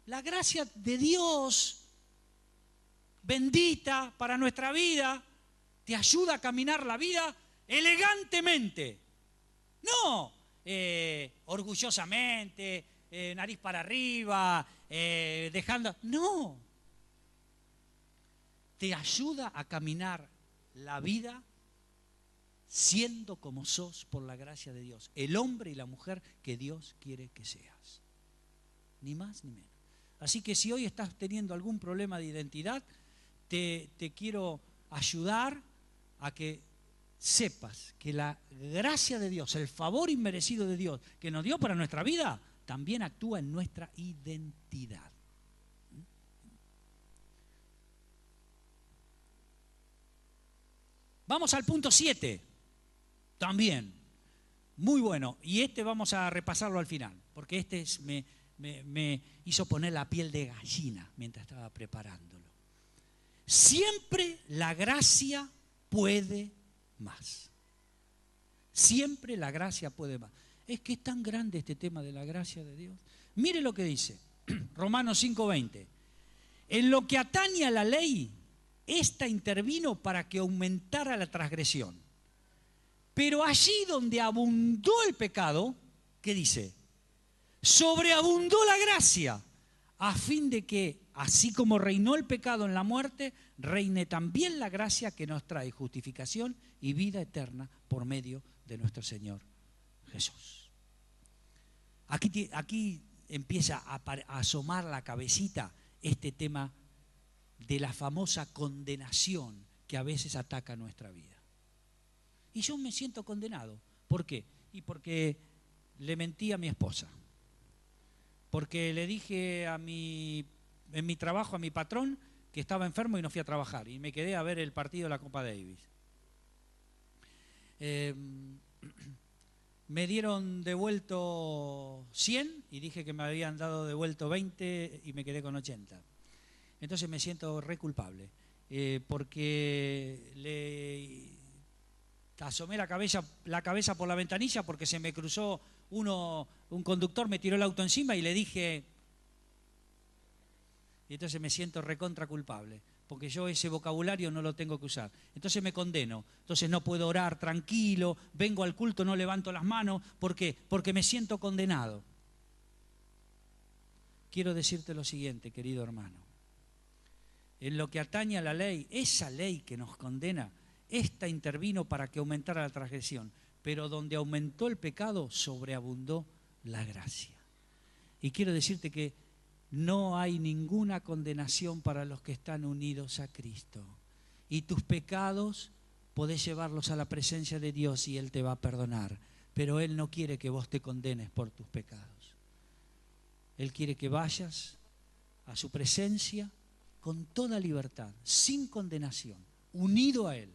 la gracia de Dios, bendita para nuestra vida, te ayuda a caminar la vida elegantemente, no orgullosamente, nariz para arriba, dejando... No, te ayuda a caminar la vida siendo como sos por la gracia de Dios, el hombre y la mujer que Dios quiere que seas, ni más ni menos. Así que si hoy estás teniendo algún problema de identidad, te quiero ayudar a que sepas que la gracia de Dios, el favor inmerecido de Dios que nos dio para nuestra vida, también actúa en nuestra identidad. Vamos al punto 7, también, muy bueno, y vamos a repasarlo al final, porque me hizo poner la piel de gallina mientras estaba preparándolo. Siempre la gracia puede más. Siempre la gracia puede más. Es que es tan grande este tema de la gracia de Dios. Mire lo que dice Romanos 5:20. En lo que atañe a la ley, esta intervino para que aumentara la transgresión. Pero allí donde abundó el pecado, ¿qué dice? Sobreabundó la gracia, a fin de que, así como reinó el pecado en la muerte, reine también la gracia que nos trae justificación y vida eterna por medio de nuestro Señor Jesús. Aquí empieza a asomar la cabecita este tema de la famosa condenación que a veces ataca nuestra vida. Y yo me siento condenado. ¿Por qué? Y porque le mentí a mi esposa. Porque le dije en mi trabajo a mi patrón que estaba enfermo y no fui a trabajar. Y me quedé a ver el partido de la Copa Davis. Me dieron devuelto 100 y dije que me habían dado devuelto 20 y me quedé con 80. Entonces me siento re culpable. Porque le asomé la cabeza por la ventanilla porque se me cruzó un conductor, me tiró el auto encima y le dije... Y entonces me siento recontra culpable, porque yo ese vocabulario no lo tengo que usar. Entonces me condeno, entonces no puedo orar tranquilo, vengo al culto, no levanto las manos. ¿Por qué? Porque me siento condenado. Quiero decirte lo siguiente, querido hermano. En lo que atañe a la ley, esa ley que nos condena, esta intervino para que aumentara la transgresión, pero donde aumentó el pecado, sobreabundó la gracia. Y quiero decirte que no hay ninguna condenación para los que están unidos a Cristo. Y tus pecados podés llevarlos a la presencia de Dios y Él te va a perdonar. Pero Él no quiere que vos te condenes por tus pecados. Él quiere que vayas a su presencia con toda libertad, sin condenación, unido a Él.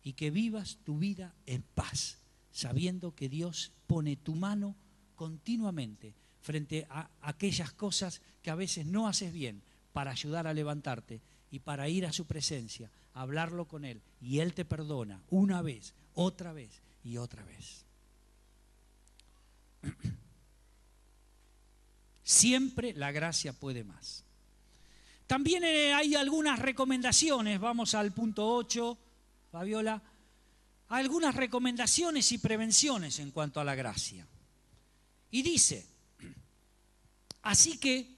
Y que vivas tu vida en paz, sabiendo que Dios pone tu mano continuamente frente a aquellas cosas que a veces no haces bien, para ayudar a levantarte y para ir a su presencia, a hablarlo con Él. Y Él te perdona una vez, otra vez y otra vez. Siempre la gracia puede más. También hay algunas recomendaciones, vamos al punto 8, Fabiola, algunas recomendaciones y prevenciones en cuanto a la gracia. Y dice, así que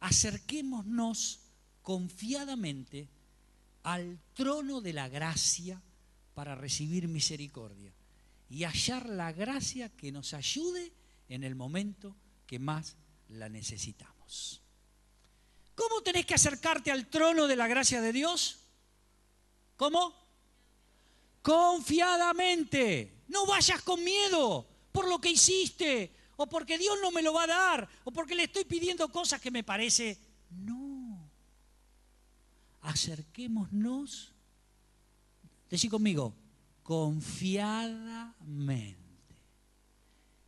acerquémonos confiadamente al trono de la gracia para recibir misericordia y hallar la gracia que nos ayude en el momento que más la necesitamos. ¿Cómo tenés que acercarte al trono de la gracia de Dios? ¿Cómo? Confiadamente. No vayas con miedo por lo que hiciste, o porque Dios no me lo va a dar, o porque le estoy pidiendo cosas que me parece. No. Acerquémonos, decí conmigo, confiadamente.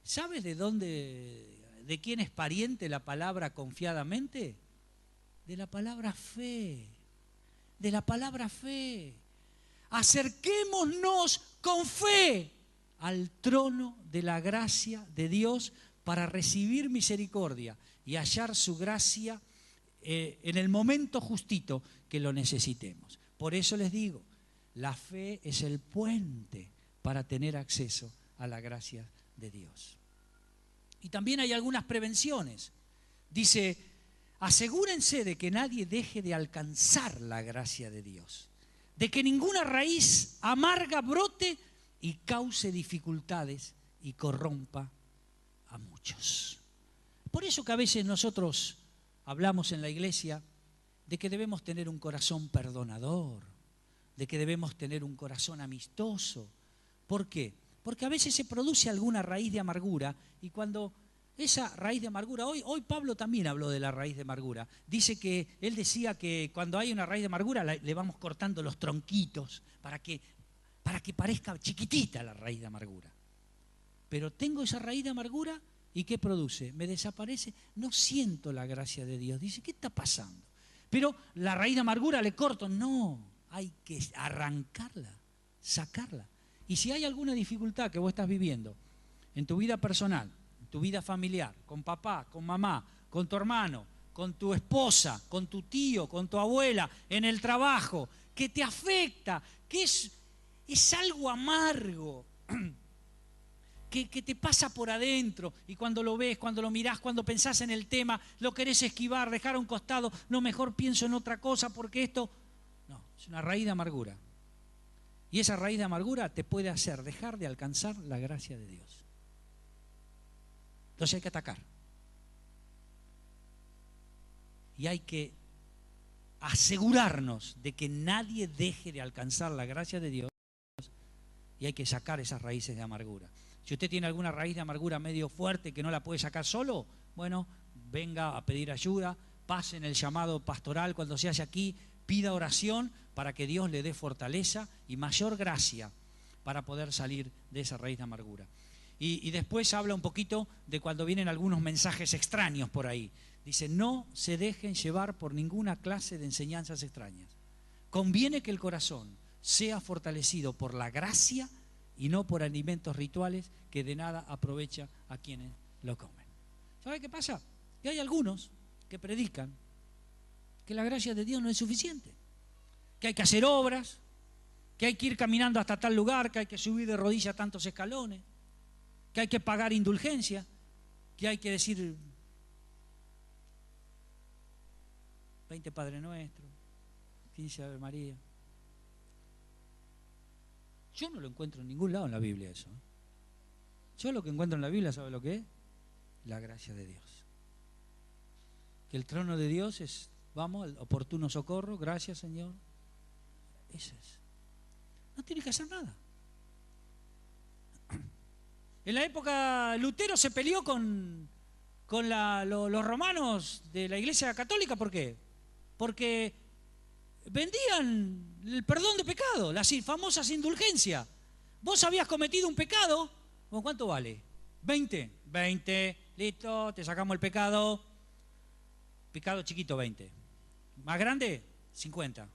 ¿Sabes de quién es pariente la palabra confiadamente? De la palabra fe. De la palabra fe. Acerquémonos con fe al trono de la gracia de Dios para recibir misericordia y hallar su gracia en el momento justito que lo necesitemos. Por eso les digo, la fe es el puente para tener acceso a la gracia de Dios. Y también hay algunas prevenciones. Dice, asegúrense de que nadie deje de alcanzar la gracia de Dios, de que ninguna raíz amarga brote y cause dificultades y corrompa a muchos. Por eso que a veces nosotros hablamos en la iglesia de que debemos tener un corazón perdonador, de que debemos tener un corazón amistoso. ¿Por qué? Porque a veces se produce alguna raíz de amargura y cuando esa raíz de amargura, hoy Pablo también habló de la raíz de amargura. Dice que él decía que cuando hay una raíz de amargura le vamos cortando los tronquitos para que parezca chiquitita la raíz de amargura. Pero tengo esa raíz de amargura y ¿qué produce? Me desaparece, no siento la gracia de Dios. Dice, ¿qué está pasando? Pero la raíz de amargura le corto. No, hay que arrancarla, sacarla. Y si hay alguna dificultad que vos estás viviendo en tu vida personal, en tu vida familiar, con papá, con mamá, con tu hermano, con tu esposa, con tu tío, con tu abuela, en el trabajo, que te afecta, que es algo amargo, que te pasa por adentro y cuando lo ves, cuando lo mirás, cuando pensás en el tema, lo querés esquivar, dejar a un costado, no, mejor pienso en otra cosa porque esto. No, es una raíz de amargura. Y esa raíz de amargura te puede hacer dejar de alcanzar la gracia de Dios. Entonces hay que atacar. Y hay que asegurarnos de que nadie deje de alcanzar la gracia de Dios y hay que sacar esas raíces de amargura. Si usted tiene alguna raíz de amargura medio fuerte que no la puede sacar solo, bueno, venga a pedir ayuda, pase en el llamado pastoral cuando se haya aquí, pida oración para que Dios le dé fortaleza y mayor gracia para poder salir de esa raíz de amargura. Y después habla un poquito de cuando vienen algunos mensajes extraños por ahí. Dice, no se dejen llevar por ninguna clase de enseñanzas extrañas. Conviene que el corazón sea fortalecido por la gracia y no por alimentos rituales que de nada aprovecha a quienes lo comen. ¿Sabe qué pasa? Que hay algunos que predican que la gracia de Dios no es suficiente, que hay que hacer obras, que hay que ir caminando hasta tal lugar, que hay que subir de rodillas tantos escalones, que hay que pagar indulgencia, que hay que decir 20 Padre Nuestro, 15 Ave María. Yo no lo encuentro en ningún lado en la Biblia eso. Yo lo que encuentro en la Biblia, ¿sabe lo que es? la gracia de Dios. Que el trono de Dios es, vamos, el oportuno socorro, gracias Señor. Eso es. No tiene que hacer nada. En la época Lutero se peleó con los romanos de la Iglesia Católica. ¿Por qué? Porque vendían el perdón de pecado, las famosas indulgencias. Vos habías cometido un pecado, ¿con cuánto vale? 20, listo, te sacamos el pecado. Pecado chiquito, 20. Más grande, 50.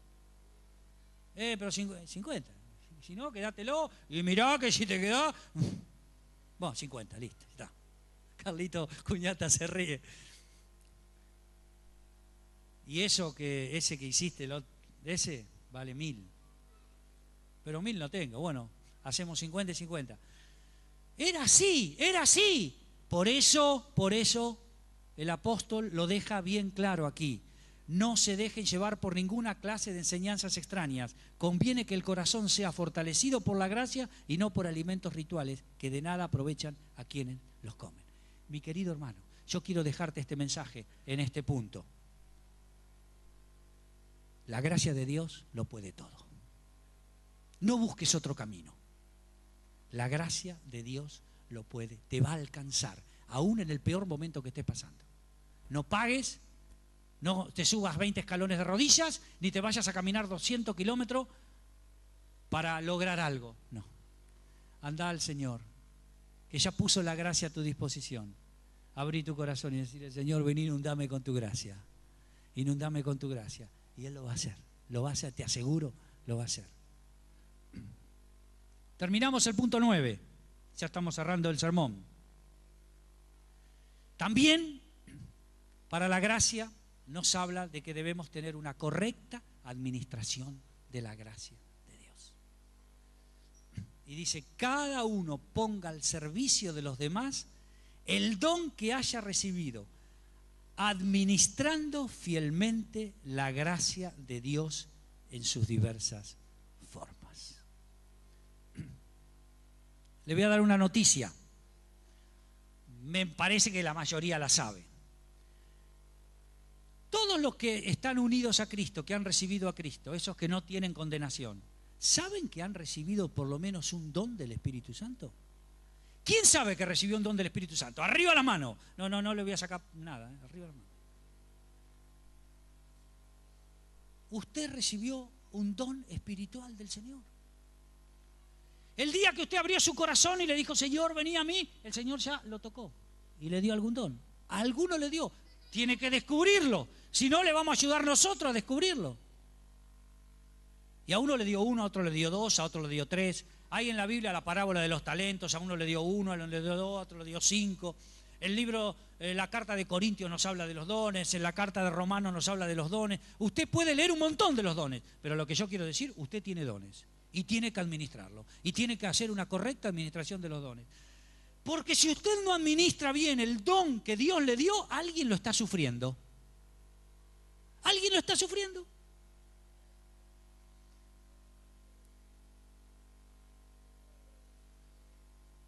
Pero 50. Si no, quédatelo y mirá que si te quedás... Bueno, 50, listo, está. Carlito Cuñata se ríe. Y eso que ese que hiciste, ese vale 1000. Pero 1000 no tengo. Bueno, hacemos 50 y 50. Era así, era así. Por eso el apóstol lo deja bien claro aquí. No se dejen llevar por ninguna clase de enseñanzas extrañas. Conviene que el corazón sea fortalecido por la gracia y no por alimentos rituales que de nada aprovechan a quienes los comen. Mi querido hermano, yo quiero dejarte este mensaje en este punto. La gracia de Dios lo puede todo. No busques otro camino. La gracia de Dios lo puede, te va a alcanzar, aún en el peor momento que estés pasando. No pagues. No te subas 20 escalones de rodillas, ni te vayas a caminar 200 kilómetros para lograr algo. No. Anda al Señor, que ya puso la gracia a tu disposición. Abrí tu corazón y decirle, Señor, ven, inundame con tu gracia. Inundame con tu gracia. Y Él lo va a hacer. Lo va a hacer, te aseguro, lo va a hacer. Terminamos el punto 9. Ya estamos cerrando el sermón. También, para la gracia, nos habla de que debemos tener una correcta administración de la gracia de Dios. Y dice, cada uno ponga al servicio de los demás el don que haya recibido, administrando fielmente la gracia de Dios en sus diversas formas. Le voy a dar una noticia. Me parece que la mayoría la sabe. Todos los que están unidos a Cristo, que han recibido a Cristo, esos que no tienen condenación, ¿saben que han recibido por lo menos un don del Espíritu Santo? ¿Quién sabe que recibió un don del Espíritu Santo? ¡Arriba la mano! No le voy a sacar nada, arriba la mano. Usted recibió un don espiritual del Señor. El día que usted abrió su corazón y le dijo, Señor, vení a mí, el Señor ya lo tocó y le dio algún don. A alguno le dio. Tiene que descubrirlo. Si no, le vamos a ayudar nosotros a descubrirlo. Y a uno le dio 1, a otro le dio 2, a otro le dio 3. Hay en la Biblia la parábola de los talentos. A uno le dio 1, a uno le dio 2, a otro le dio 5. El libro, la carta de Corintios nos habla de los dones. En la carta de Romanos nos habla de los dones. Usted puede leer un montón de los dones. Pero lo que yo quiero decir, usted tiene dones. Y tiene que administrarlo. Y tiene que hacer una correcta administración de los dones. Porque si usted no administra bien el don que Dios le dio, alguien lo está sufriendo. ¿Alguien lo está sufriendo?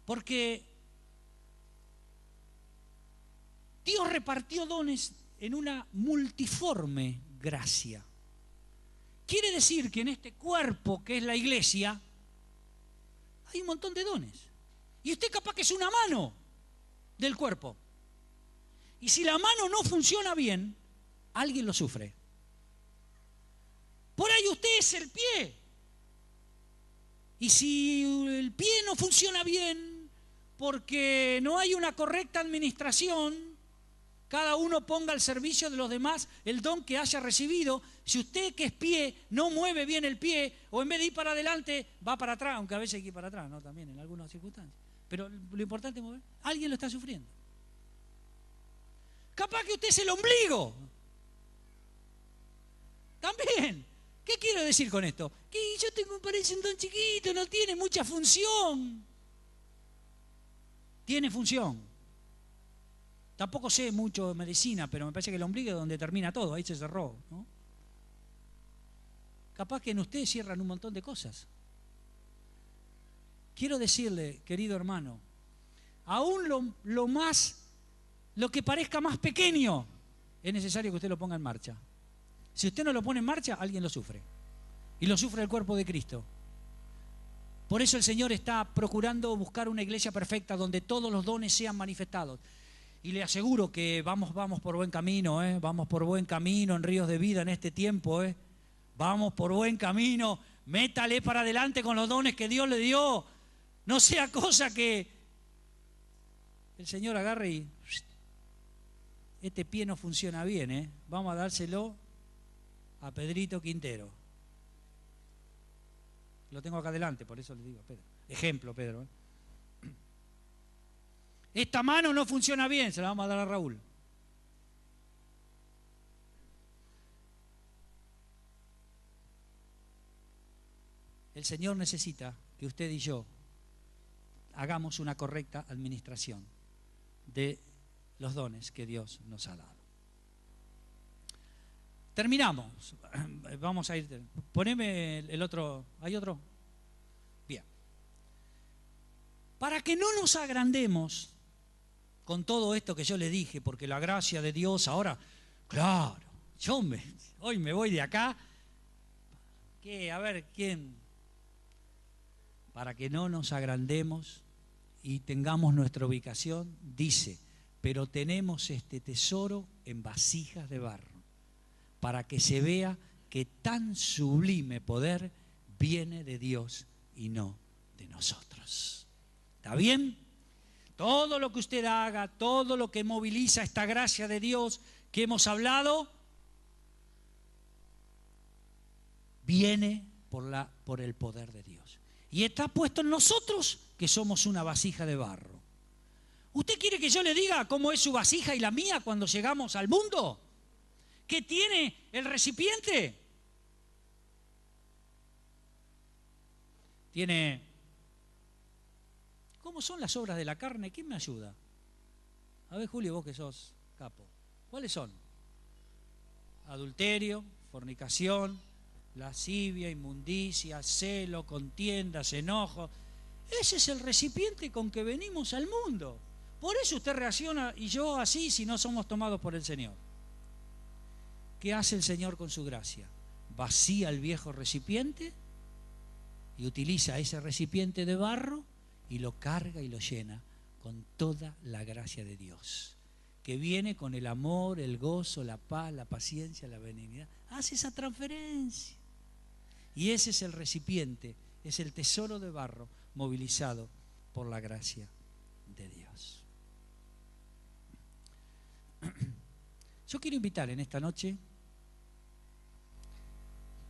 Porque Dios repartió dones en una multiforme gracia. Quiere decir que en este cuerpo que es la iglesia hay un montón de dones. Y usted capaz que es una mano del cuerpo. Y si la mano no funciona bien, alguien lo sufre. Por ahí usted es el pie. Y si el pie no funciona bien, porque no hay una correcta administración, cada uno ponga al servicio de los demás el don que haya recibido. Si usted que es pie no mueve bien el pie, o en vez de ir para adelante, va para atrás, aunque a veces hay que ir para atrás, ¿no? También en algunas circunstancias. Pero lo importante es mover. Alguien lo está sufriendo. Capaz que usted es el ombligo. También. ¿Qué quiero decir con esto? Que yo tengo, parece un don chiquito, no tiene mucha función. Tiene función. Tampoco sé mucho de medicina, pero me parece que el ombligo es donde termina todo, ahí se cerró, ¿no? Capaz que en usted cierran un montón de cosas. Quiero decirle, querido hermano, aún lo más lo que parezca más pequeño, es necesario que usted lo ponga en marcha. Si usted no lo pone en marcha, alguien lo sufre. Y lo sufre el cuerpo de Cristo. Por eso el Señor está procurando buscar una iglesia perfecta donde todos los dones sean manifestados. Y le aseguro que vamos por buen camino, vamos por buen camino en Ríos de Vida en este tiempo. Vamos por buen camino, métale para adelante con los dones que Dios le dio. No sea cosa que el Señor agarre y este pie no funciona bien, vamos a dárselo a Pedrito Quintero. Lo tengo acá adelante, por eso le digo a Pedro. Ejemplo, Pedro. Esta mano no funciona bien, se la vamos a dar a Raúl. El Señor necesita que usted y yo hagamos una correcta administración de los dones que Dios nos ha dado. Terminamos. Vamos a ir. Poneme el otro. ¿Hay otro? Bien. Para que no nos agrandemos con todo esto que yo le dije, porque la gracia de Dios ahora, claro, hoy me voy de acá. ¿Qué? A ver, ¿quién? Para que no nos agrandemos y tengamos nuestra ubicación, dice, pero tenemos este tesoro en vasijas de barro, para que se vea que tan sublime poder viene de Dios y no de nosotros. ¿Está bien? Todo lo que usted haga, todo lo que moviliza esta gracia de Dios que hemos hablado, viene por el poder de Dios. Y está puesto en nosotros, que somos una vasija de barro. ¿Usted quiere que yo le diga cómo es su vasija y la mía cuando llegamos al mundo? ¿Qué tiene el recipiente? Tiene... ¿Cómo son las obras de la carne? ¿Quién me ayuda? A ver, Julio, vos que sos capo. ¿Cuáles son? Adulterio, fornicación, lascivia, inmundicia, celo, contiendas, enojo. Ese es el recipiente con que venimos al mundo. Por eso usted reacciona y yo así si no somos tomados por el Señor. ¿Qué hace el Señor con su gracia? Vacía el viejo recipiente y utiliza ese recipiente de barro y lo carga y lo llena con toda la gracia de Dios, que viene con el amor, el gozo, la paz, la paciencia, la benignidad. Hace esa transferencia. Y ese es el recipiente, es el tesoro de barro movilizado por la gracia de Dios. Yo quiero invitar en esta noche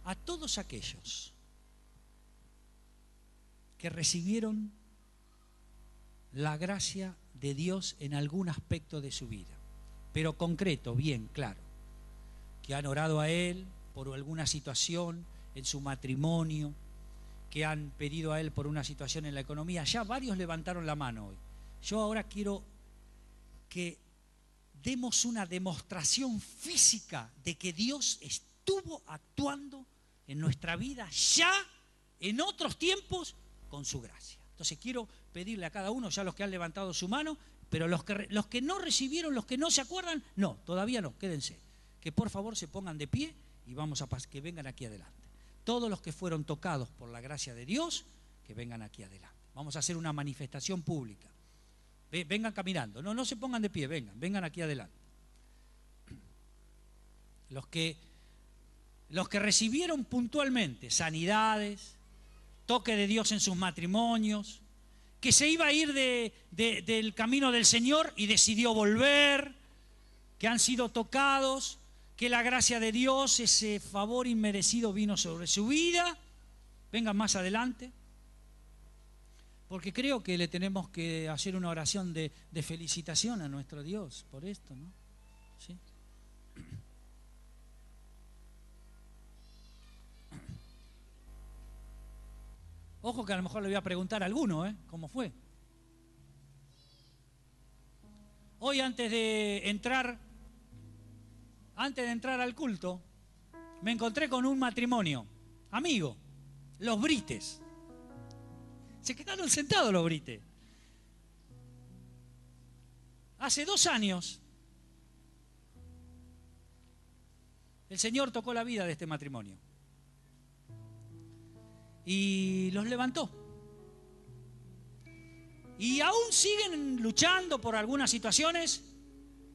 a todos aquellos que recibieron la gracia de Dios en algún aspecto de su vida, pero concreto, bien claro, que han orado a Él por alguna situación en su matrimonio, que han pedido a Él por una situación en la economía. Ya varios levantaron la mano hoy. Yo ahora quiero que demos una demostración física de que Dios estuvo actuando en nuestra vida ya en otros tiempos con su gracia. Entonces quiero pedirle a cada uno, ya los que han levantado su mano, pero los que no recibieron, los que no se acuerdan, no, todavía no, quédense. Que por favor se pongan de pie y vamos a que vengan aquí adelante. Todos los que fueron tocados por la gracia de Dios, que vengan aquí adelante. Vamos a hacer una manifestación pública. Vengan caminando, no se pongan de pie, vengan aquí adelante. Los que recibieron puntualmente sanidades, toque de Dios en sus matrimonios, que se iba a ir del camino del Señor y decidió volver, que han sido tocados, que la gracia de Dios, ese favor inmerecido vino sobre su vida. Vengan más adelante, porque creo que le tenemos que hacer una oración de felicitación a nuestro Dios por esto, ¿no? ¿Sí? Ojo que a lo mejor le voy a preguntar a alguno, ¿cómo fue? Hoy antes de entrar al culto, me encontré con un matrimonio, amigo, los Brites. Se quedaron sentados los Brites. Hace 2 años, el Señor tocó la vida de este matrimonio y los levantó. Y aún siguen luchando por algunas situaciones,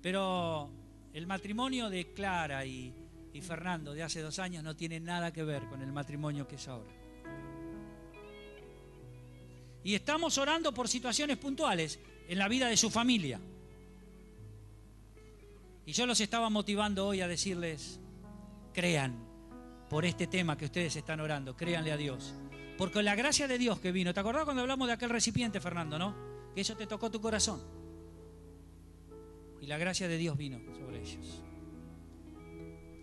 pero el matrimonio de Clara y Fernando de hace 2 años no tiene nada que ver con el matrimonio que es ahora. Y estamos orando por situaciones puntuales en la vida de su familia. Y yo los estaba motivando hoy a decirles, crean por este tema que ustedes están orando, créanle a Dios. Porque la gracia de Dios que vino, ¿te acordás cuando hablamos de aquel recipiente, Fernando, no? Que eso te tocó tu corazón. Y la gracia de Dios vino sobre ellos.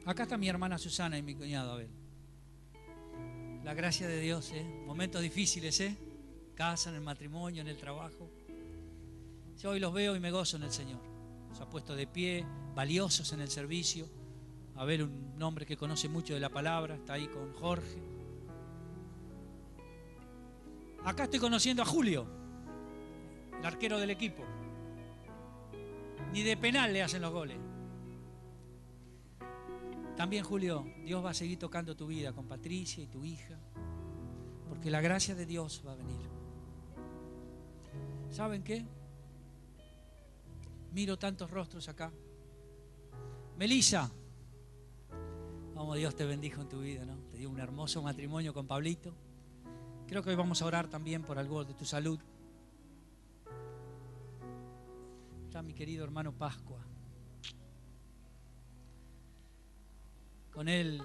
Acá está mi hermana Susana y mi cuñado Abel. La gracia de Dios, momentos difíciles, casa, en el matrimonio, en el trabajo. Yo hoy los veo y me gozo en el Señor. Se ha puesto de pie, valiosos en el servicio. Abel, un hombre que conoce mucho de la palabra, está ahí con Jorge. Acá estoy conociendo a Julio, el arquero del equipo. Ni de penal le hacen los goles. También, Julio, Dios va a seguir tocando tu vida con Patricia y tu hija, porque la gracia de Dios va a venir. ¿Saben qué? Miro tantos rostros acá. Melissa, vamos, Dios te bendijo en tu vida, ¿no? Te dio un hermoso matrimonio con Pablito. Creo que hoy vamos a orar también por algo de tu salud. Está mi querido hermano Pascua. Con él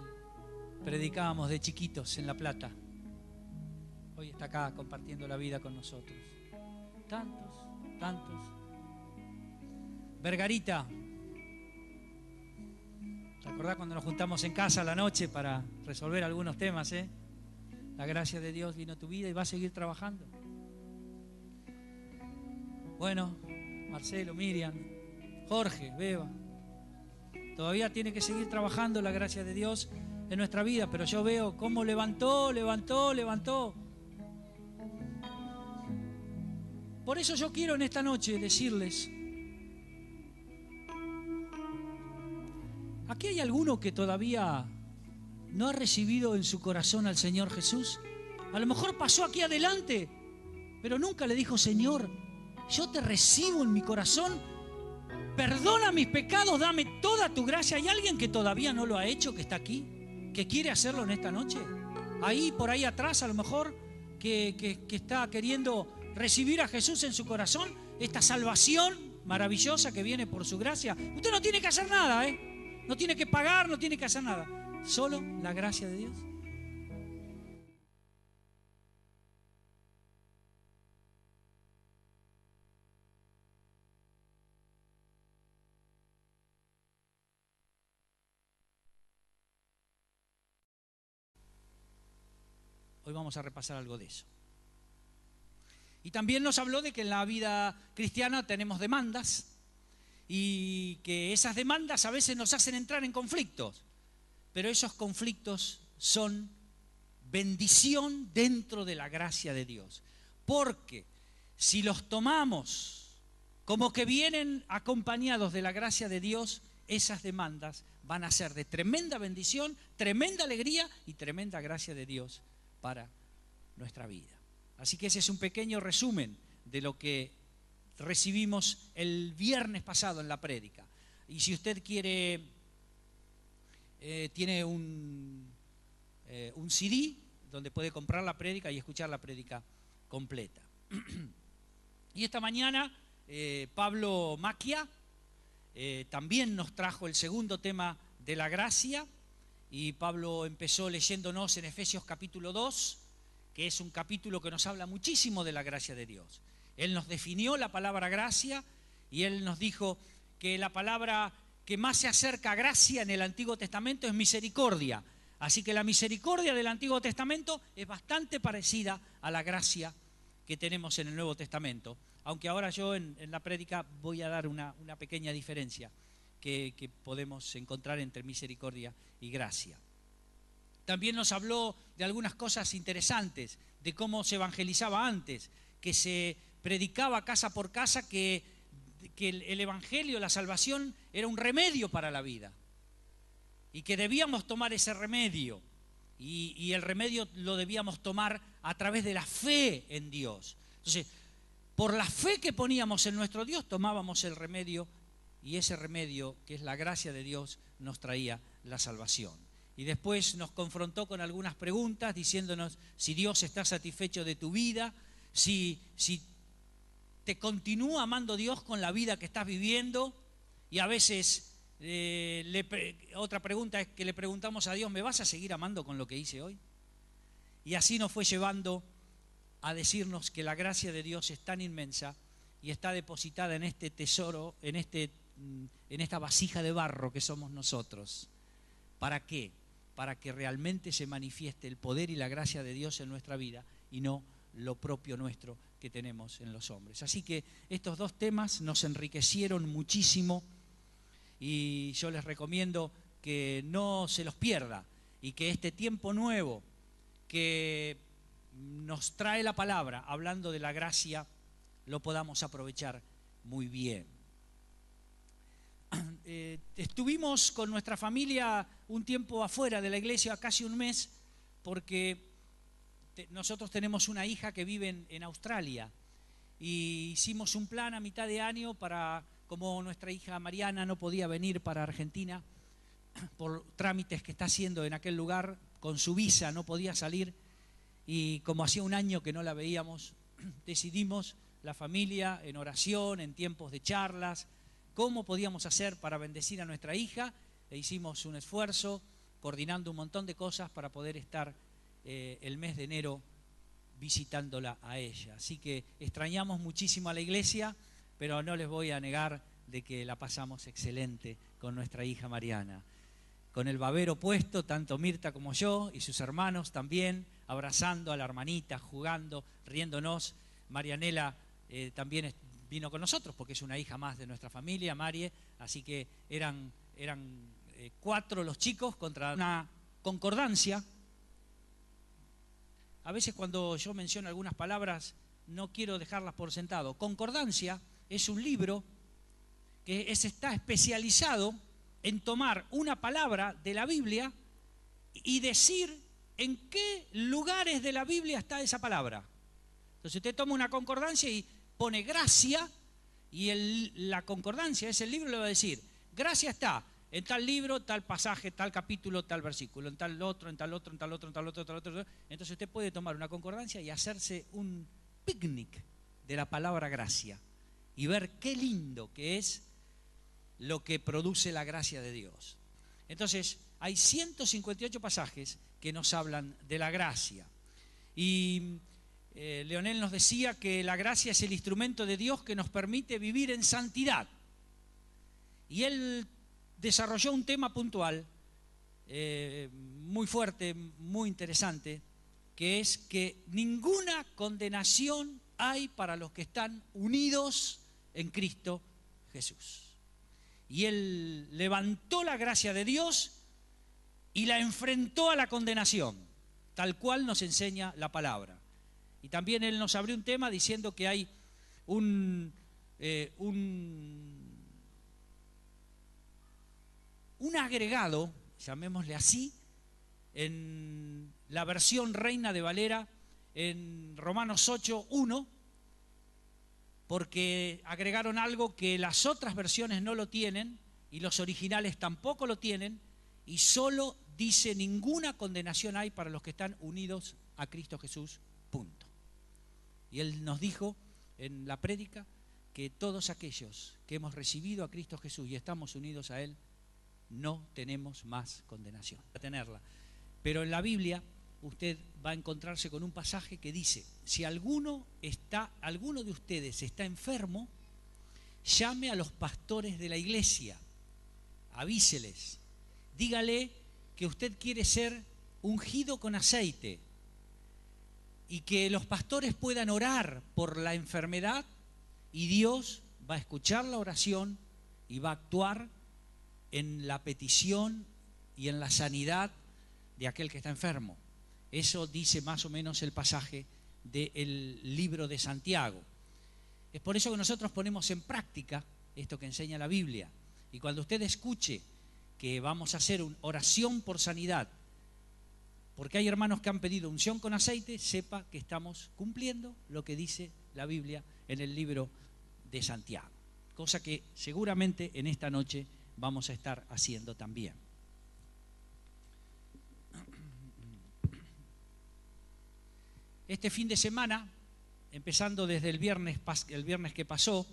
predicábamos de chiquitos en La Plata. Hoy está acá compartiendo la vida con nosotros. Tantos. Vergarita, ¿te acordás cuando nos juntamos en casa a la noche para resolver algunos temas, La gracia de Dios vino a tu vida y va a seguir trabajando. Bueno, Marcelo, Miriam, Jorge, Beba. Todavía tiene que seguir trabajando la gracia de Dios en nuestra vida, pero yo veo cómo levantó. Por eso yo quiero en esta noche decirles, ¿aquí hay alguno que todavía no ha recibido en su corazón al Señor Jesús? A lo mejor pasó aquí adelante, pero nunca le dijo, Señor, yo te recibo en mi corazón, perdona mis pecados, dame toda tu gracia. ¿Hay alguien que todavía no lo ha hecho, que está aquí, que quiere hacerlo en esta noche? Ahí, por ahí atrás, a lo mejor, que está queriendo recibir a Jesús en su corazón, esta salvación maravillosa que viene por su gracia. Usted no tiene que hacer nada, no tiene que pagar, no tiene que hacer nada. Solo la gracia de Dios. Hoy vamos a repasar algo de eso. Y también nos habló de que en la vida cristiana tenemos demandas y que esas demandas a veces nos hacen entrar en conflictos, pero esos conflictos son bendición dentro de la gracia de Dios. Porque si los tomamos como que vienen acompañados de la gracia de Dios, esas demandas van a ser de tremenda bendición, tremenda alegría y tremenda gracia de Dios para nuestra vida. Así que ese es un pequeño resumen de lo que recibimos el viernes pasado en la prédica. Y si usted quiere, tiene un CD donde puede comprar la prédica y escuchar la prédica completa. Y esta mañana Pablo Macchia también nos trajo el segundo tema de la gracia. Y Pablo empezó leyéndonos en Efesios capítulo 2, que es un capítulo que nos habla muchísimo de la gracia de Dios. Él nos definió la palabra gracia y él nos dijo que la palabra que más se acerca a gracia en el Antiguo Testamento es misericordia. Así que la misericordia del Antiguo Testamento es bastante parecida a la gracia que tenemos en el Nuevo Testamento. Aunque ahora yo en la prédica voy a dar una pequeña diferencia que podemos encontrar entre misericordia y gracia. También nos habló de algunas cosas interesantes, de cómo se evangelizaba antes, que se predicaba casa por casa, que que el Evangelio, la salvación, era un remedio para la vida y que debíamos tomar ese remedio y el remedio lo debíamos tomar a través de la fe en Dios. Entonces, por la fe que poníamos en nuestro Dios, tomábamos el remedio y ese remedio, que es la gracia de Dios, nos traía la salvación. Y después nos confrontó con algunas preguntas diciéndonos si Dios está satisfecho de tu vida, si te continúa amando Dios con la vida que estás viviendo. Y a veces otra pregunta es que le preguntamos a Dios, ¿me vas a seguir amando con lo que hice hoy? Y así nos fue llevando a decirnos que la gracia de Dios es tan inmensa y está depositada en este tesoro, en esta vasija de barro que somos nosotros. ¿Para qué? Para que realmente se manifieste el poder y la gracia de Dios en nuestra vida y no lo propio nuestro que tenemos en los hombres. Así que estos dos temas nos enriquecieron muchísimo y yo les recomiendo que no se los pierda y que este tiempo nuevo que nos trae la palabra hablando de la gracia lo podamos aprovechar muy bien. Estuvimos con nuestra familia un tiempo afuera de la iglesia, casi un mes, porque nosotros tenemos una hija que vive en Australia y hicimos un plan a mitad de año para, como nuestra hija Mariana no podía venir para Argentina por trámites que está haciendo en aquel lugar, con su visa no podía salir y como hacía un año que no la veíamos, decidimos la familia en oración, en tiempos de charlas, cómo podíamos hacer para bendecir a nuestra hija e hicimos un esfuerzo coordinando un montón de cosas para poder estar el mes de enero visitándola a ella. Así que extrañamos muchísimo a la iglesia, pero no les voy a negar de que la pasamos excelente con nuestra hija Mariana. Con el babero puesto, tanto Mirta como yo y sus hermanos también, abrazando a la hermanita, jugando, riéndonos. Marianela también vino con nosotros porque es una hija más de nuestra familia, Marie, así que eran 4 los chicos contra una concordancia. A veces cuando yo menciono algunas palabras no quiero dejarlas por sentado. Concordancia es un libro que está especializado en tomar una palabra de la Biblia y decir en qué lugares de la Biblia está esa palabra. Entonces usted toma una concordancia y pone gracia y la concordancia, ese libro le va a decir, gracia está en tal libro, tal pasaje, tal capítulo, tal versículo, en tal otro, en tal otro, en tal otro, en tal otro, en tal otro. Entonces usted puede tomar una concordancia y hacerse un picnic de la palabra gracia y ver qué lindo que es lo que produce la gracia de Dios. Entonces hay 158 pasajes que nos hablan de la gracia. Y Leonel nos decía que la gracia es el instrumento de Dios que nos permite vivir en santidad. Y él desarrolló un tema puntual, muy fuerte, muy interesante, que es que ninguna condenación hay para los que están unidos en Cristo Jesús. Y él levantó la gracia de Dios y la enfrentó a la condenación, tal cual nos enseña la palabra. Y también él nos abrió un tema diciendo que hay un agregado, llamémosle así, en la versión Reina de Valera, en Romanos 8:1, porque agregaron algo que las otras versiones no lo tienen y los originales tampoco lo tienen, y solo dice ninguna condenación hay para los que están unidos a Cristo Jesús, punto. Y él nos dijo en la prédica que todos aquellos que hemos recibido a Cristo Jesús y estamos unidos a Él, no tenemos más condenación. A tenerla. Pero en la Biblia usted va a encontrarse con un pasaje que dice, si alguno de ustedes está enfermo, llame a los pastores de la iglesia, avíseles, dígale que usted quiere ser ungido con aceite y que los pastores puedan orar por la enfermedad y Dios va a escuchar la oración y va a actuar en la petición y en la sanidad de aquel que está enfermo. Eso dice más o menos el pasaje del libro de Santiago. Es por eso que nosotros ponemos en práctica esto que enseña la Biblia. Y cuando usted escuche que vamos a hacer una oración por sanidad, porque hay hermanos que han pedido unción con aceite, sepa que estamos cumpliendo lo que dice la Biblia en el libro de Santiago. Cosa que seguramente en esta noche vamos a estar haciendo también. Este fin de semana, empezando desde el viernes que pasó,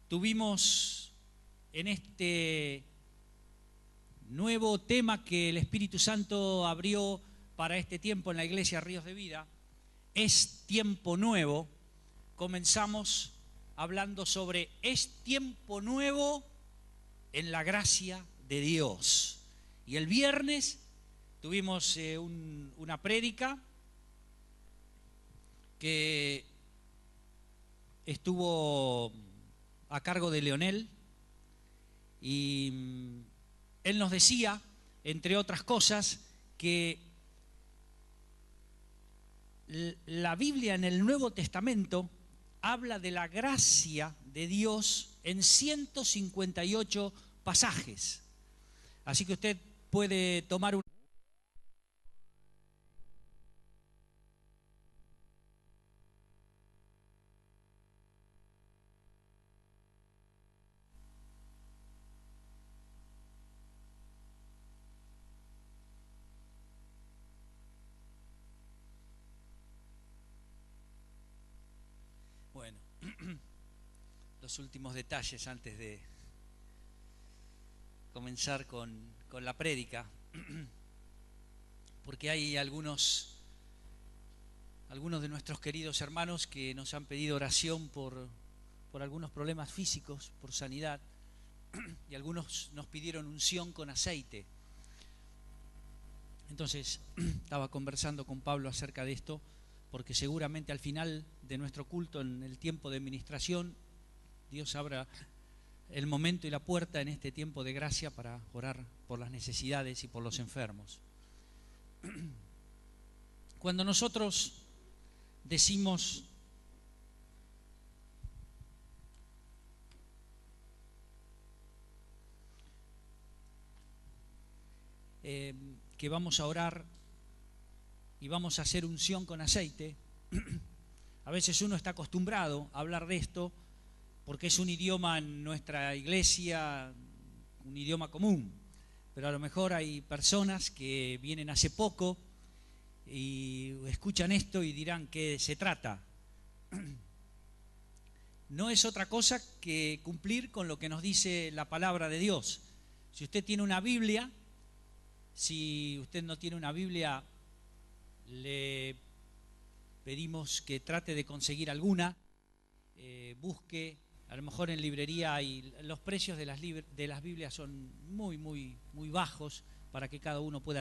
tuvimos en este nuevo tema que el Espíritu Santo abrió para este tiempo en la Iglesia Ríos de Vida, es tiempo nuevo. Comenzamos hablando sobre es tiempo nuevo en la gracia de Dios. Y el viernes tuvimos una prédica que estuvo a cargo de Leonel, y él nos decía, entre otras cosas, que la Biblia en el Nuevo Testamento habla de la gracia de Dios en 158 pasajes. Así que usted puede tomar un... Bueno, los últimos detalles antes de comenzar con la prédica, porque hay algunos de nuestros queridos hermanos que nos han pedido oración por algunos problemas físicos, por sanidad, y algunos nos pidieron unción con aceite. Entonces, estaba conversando con Pablo acerca de esto, porque seguramente al final de nuestro culto, en el tiempo de ministración, Dios abra el momento y la puerta en este tiempo de gracia para orar por las necesidades y por los enfermos. Cuando nosotros decimos que vamos a orar y vamos a hacer unción con aceite, a veces uno está acostumbrado a hablar de esto porque es un idioma en nuestra iglesia, un idioma común, pero a lo mejor hay personas que vienen hace poco y escuchan esto y dirán: ¿qué se trata? No es otra cosa que cumplir con lo que nos dice la palabra de Dios. Si usted tiene una Biblia, si usted no tiene una Biblia, le pedimos que trate de conseguir alguna, busque, a lo mejor en librería, y los precios de las Biblias son muy bajos para que cada uno pueda